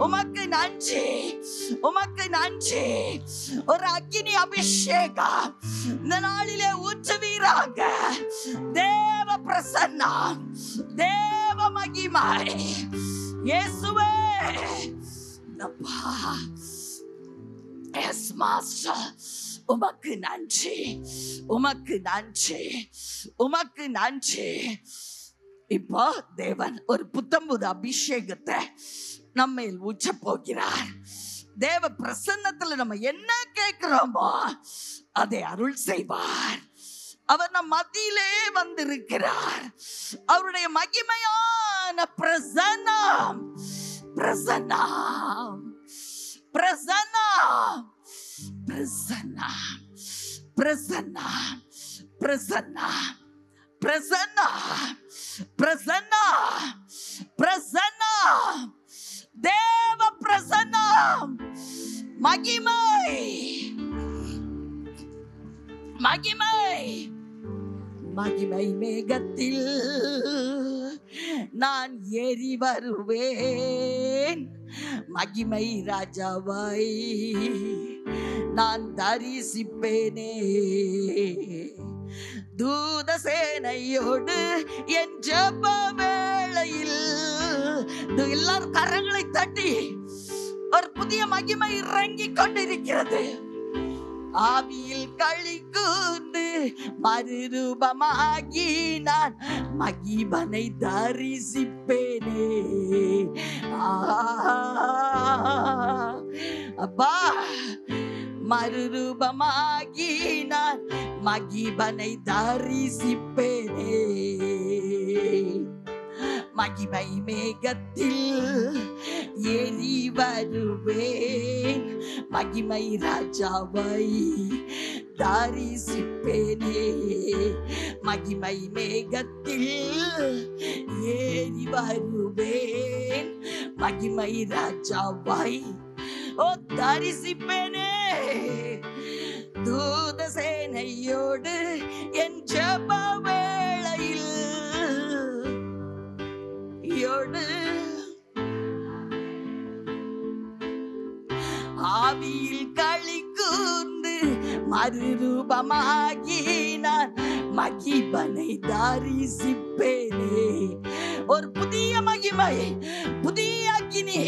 [SPEAKER 2] உமக்கு நன்றி, உமக்கு நன்றி. ஒரு அக்கினி அபிஷேகம் இந்த நாளிலே ஊற்றுவீராக. தேவ பிரசன்னம், தேவ மகிமை இயேசுவே. அப்பா எஸ் மாஸ்டர், உமக்கு நன்றி, உமக்கு நன்றி, உமக்கு நன்றி. இப்போ தேவன் ஒரு புத்தம்புது அபிஷேகத்தை நம்ம ஊற்ற போகிறார். தேவ பிரசன்னத்துல நம்ம என்ன கேட்கிறோமோ அதை அருள் செய்வார். அவர் நம் மத்தியிலே வந்திருக்கிறார். அவருடைய மகிமையான பிரசன்னம், பிரசன்னம், பிரசன்னம், பிரசன்னம், பிரசன்னம், பிரசன்னம், பிரசன்னம், பிரசன்னம், பிரசன்னம், தேவ பிரசன்னம், மகிமை, மகிமை, மகிமை மேகத்தில் நான் ஏறி வருவேன். மகிமை ராஜாவை நான் தரிசிப்பேனே. தூத சேனையோடு என் ஜெப வேளையில் எல்லாரும் கரங்களை தட்டி ஒரு புதிய மகிமை இறங்கிக் கொண்டிருக்கிறது. ஆவியில் களி கூர்ந்து மறுரூபமாகி நான் மகிமனை தரிசிப்பேனே. அப்பா மறுரூபமாகி நான் மகிமனை தரிசிப்பேனே. மகிமை மேகத்தில் ஏறி வருவேன். மகிமை ராஜாவை தரிசிப்பேனே. மகிமை மேகத்தில் ஏறி வருவேன். மகிமை ராஜாவை தரிசிப்பேனே. தூத சேனையோடு என் ஜெப வேளையில் ஆவியில் களி கூர்ந்து மறுரூபமாகி நான் மகிமனை தரிசிப்பேனே. ஒரு புதிய மகிமை, புதிய அக்கினி,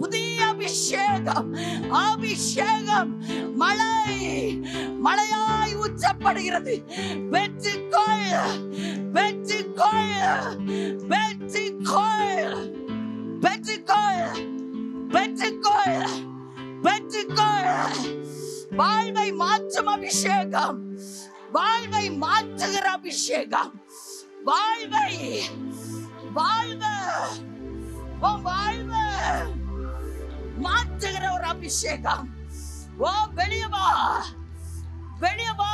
[SPEAKER 2] புதிய அபிஷேகம், அபிஷேகம் மழை மழையாய் ஊற்றப்படுகிறது. பெற்றுக்கொள், பெற்றுக்கொள், பெற்றுக்கொள், பெற்றுக்கொள், பெற்றுக்கொள், பெற்றுக்கொள். வாழ்வை மாற்றும் அபிஷேகம், வாழ்வை மாற்றுகிற அபிஷேகம், வாழ்வை வாழ்வு வாழ்வு மாற்றுகிற ஒரு அபிஷேகம். ஓ வெளியே வா, வெளியே வா.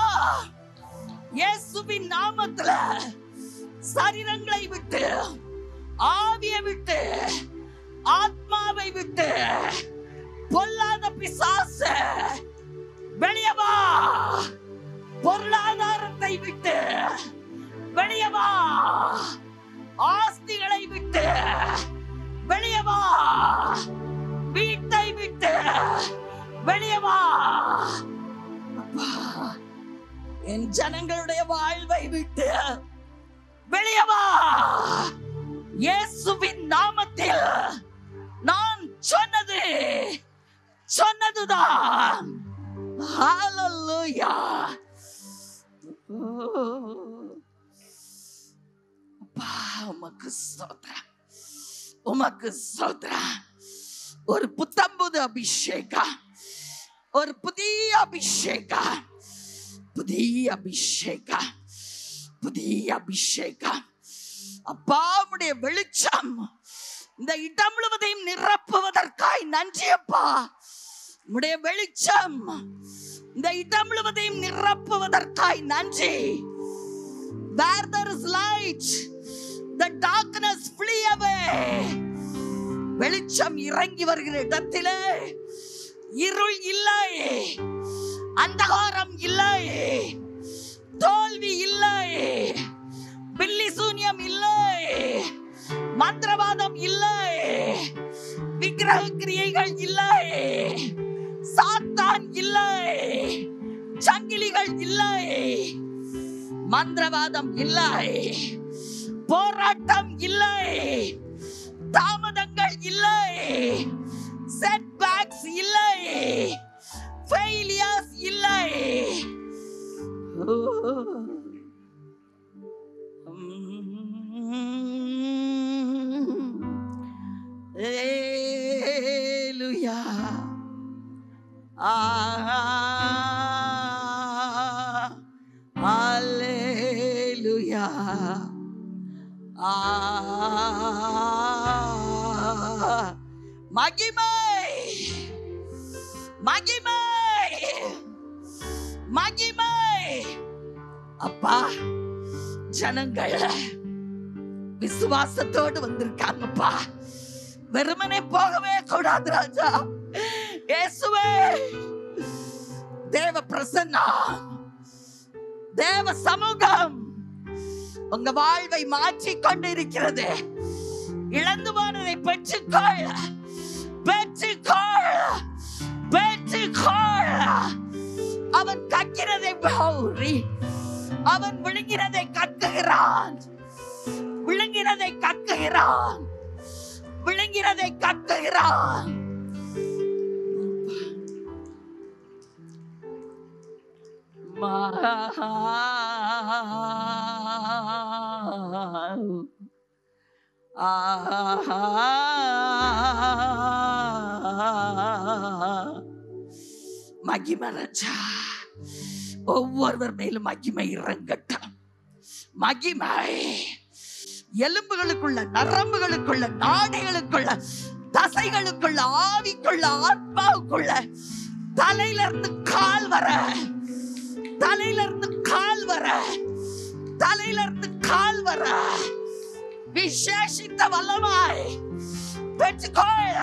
[SPEAKER 2] இயேசுவின் நாமத்துல சரீரங்களை விட்டு, ஆவியை விட்டு, ஆத்மாவை விட்டு, பொல்லாத பிசாசு வெளியே வா. பொருளாதாரத்தை விட்டு வெளியே வா. ஆஸ்திகளை விட்டு வெளியே வா. வீட்டை விட்டு வெளியே வா. என் ஜனங்களுடைய வாழ்வை விட்டு வெளியே வா. இயேசுவின் நாமத்தில் நான் சொன்னதுதான். ஹல்லேலூயா. உமக்கு ஸ்தோத்திரம், உமக்கு ஸ்தோத்திரம். ஒரு புத்தம்புது அபிஷேகம், ஒரு புதிய அபிஷேகம், புதிய அபிஷேகம், புதிய அபிஷேகம். அப்பா உம்முடைய வெளிச்சம் இந்த இடம் முழுவதையும் நிரப்புவதற்காய் நன்றி அப்பா. உம்முடைய வெளிச்சம் இந்த இடம் முழுவதையும் நிரப்புவதற்காய் நன்றி. Where there is light, the darkness flee away. வெளிச்சம் இறங்கி வருகிற இடத்திலே இருள் இல்லை, அந்தகாரம் இல்லை, தோல்வி இல்லை, பில்லி சூன்யம் இல்லை, மந்திரவாதம் இல்லை, விக்கிரக கிரியைகள் இல்லை, சாத்தான் இல்லை, சங்கிலிகள் இல்லை, மந்திரவாதம் இல்லை, போராட்டம் இல்லை, தாமதங்கள் இல்லை, செட்பேக்ஸ் இல்லை, ஃபெயிலியர்ஸ் இல்லை. Hallelujah. Hallelujah. மகிமை, மகிமை, மகிமை. அப்பா ஜனங்கள் விசுவாசத்தோடு வந்திருக்காங்கப்பா. வெறுமனே போகவே கூடாது ராஜா. இயேசுவே, தேவ பிரசன்னம், தேவ சமூகம் உங்க வாழ்வை மாற்றிக் கொண்டு இருக்கிறது. இழந்து போனதை பெற்றுக்கொள், பெற்றுக்கொள், பெற்றுக்கொள். அவன் கக்கிறதை பௌரி, அவன் விழுங்கிறதை கக்குகிறான், விழுங்கிறதை கக்குகிறான், விழுங்கிறதை கக்குகிறான். மகிமை ராஜா, ஒவ்வொருவர் மேலும் மகிமை இறங்கட்டும். மகிமை எலும்புகளுக்குள்ள, நரம்புகளுக்குள்ள, நாடிகளுக்குள்ள, தசைகளுக்குள்ள, ஆவிக்குள்ள, ஆத்மாவுக்குள்ள, தலையில இருந்து கால் வர, தலையில இருந்து கால் வர, தலையில இருந்து கால் வர விசேஷித்த வல்லமாய் பெற்றுக்கொள்,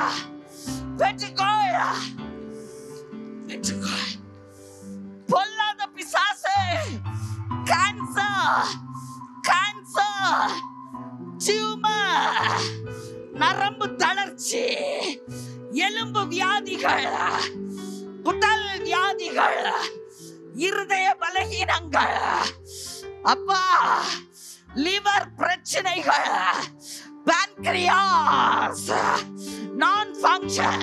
[SPEAKER 2] பெற்றுக்கொள், பெற்றுக்கொள். பொல்லாத பிசாசு, கேன்சர், கேன்சர், டியூமர், நரம்பு தளர்ச்சி, எலும்பு வியாதிகள், உடல் வியாதிகள், இருதய பலகீனங்கள், அப்பா லிவர் பிரச்சனைகள், pancreas, non-function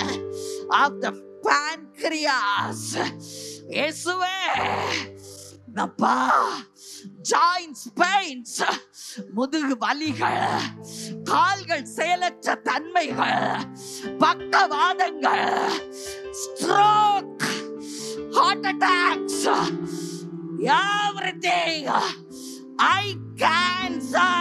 [SPEAKER 2] of the pancreas. இயேசுவே, அப்பா joints pains, முதுகு வலிகள், கால்கள் செயலற்ற தன்மைகள், பக்கவாதங்கள், stroke, heart attacks, everything I cancel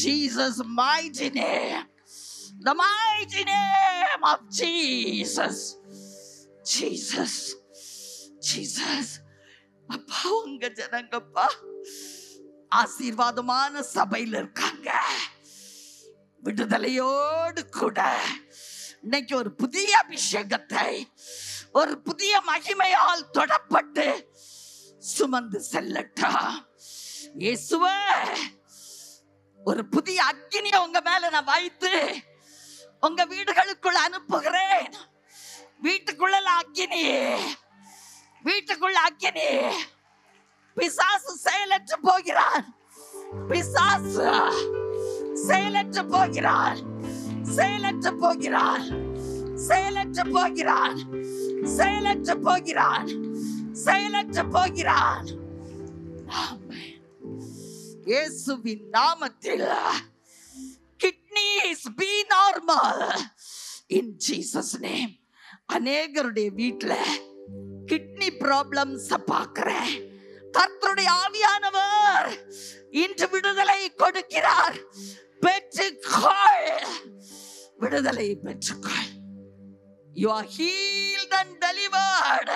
[SPEAKER 2] Jesus' mighty name. The mighty name of Jesus. Jesus. Jesus. அப்பா, உங்க ஜனங்கப்பா ஆசீர்வாதமான சபையில் இருக்காங்க. விடுதலையோடு கூட இன்னைக்கு ஒரு புதிய அபிஷேகத்தை, ஒரு புதிய மகிமையால் தொடப்பட்டு சுமந்து செல்லட்டும். இயேசுவே, ஒரு புதிய அக்கினியை உங்க மேல நான் வைத்து உங்க வீடுகளுக்குள்ள அனுப்புகிறேன். வீட்டுக்குள்ள அக்கினி, வீட்டுக்குள்ள அக்கினி. பிசாசு செயலற்று போகிறான். பிசாசு செயலற்று போகிறான். செயலற்று போகிறான். செயலற்று போகிறான். செயலற்று போகிறான். செயலற்று போகிறான். இயேசுவின் நாமத்தில் kidneys be normal in Jesus name. அநேகருடைய வீட்டுல கிட்னி ப்ராப்ளம்ஸ் பார்க்கிறேன். கர்த்தருடைய ஆவியானவர் இன்று விடுதலை கொடுக்கிறார். பெற்றுக்கொள், விடுதலை பெற்றுக்கொள். You are healed and delivered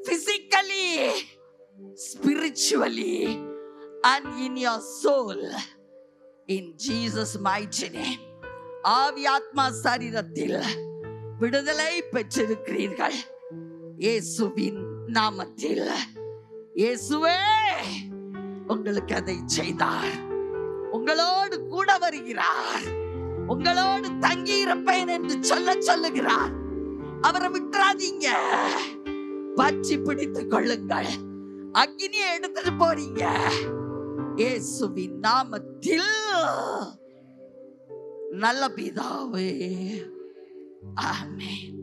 [SPEAKER 2] physically, spiritually and in your soul in Jesus mighty name. ஆவி ஆத்மா சரீரத்தில் விடுதலை பெற்றிருக்கிறீர்கள் இயேசுவின் நாமத்தில். இயேசுவே உங்களுக்கு அதை செய்தார். உங்களோடு கூட வருகிறார். உங்களோடு தங்கி இருப்பேன் என்று சொல்லுகிறார். அவரை விட்டுறாதீங்க. பற்றி பிடித்துக் கொள்ளுங்கள். அக்கினியை எடுத்துட்டு போறீங்க இயேசுவின் நாமத்தில். நல்ல பிதாவே, ஆமென்.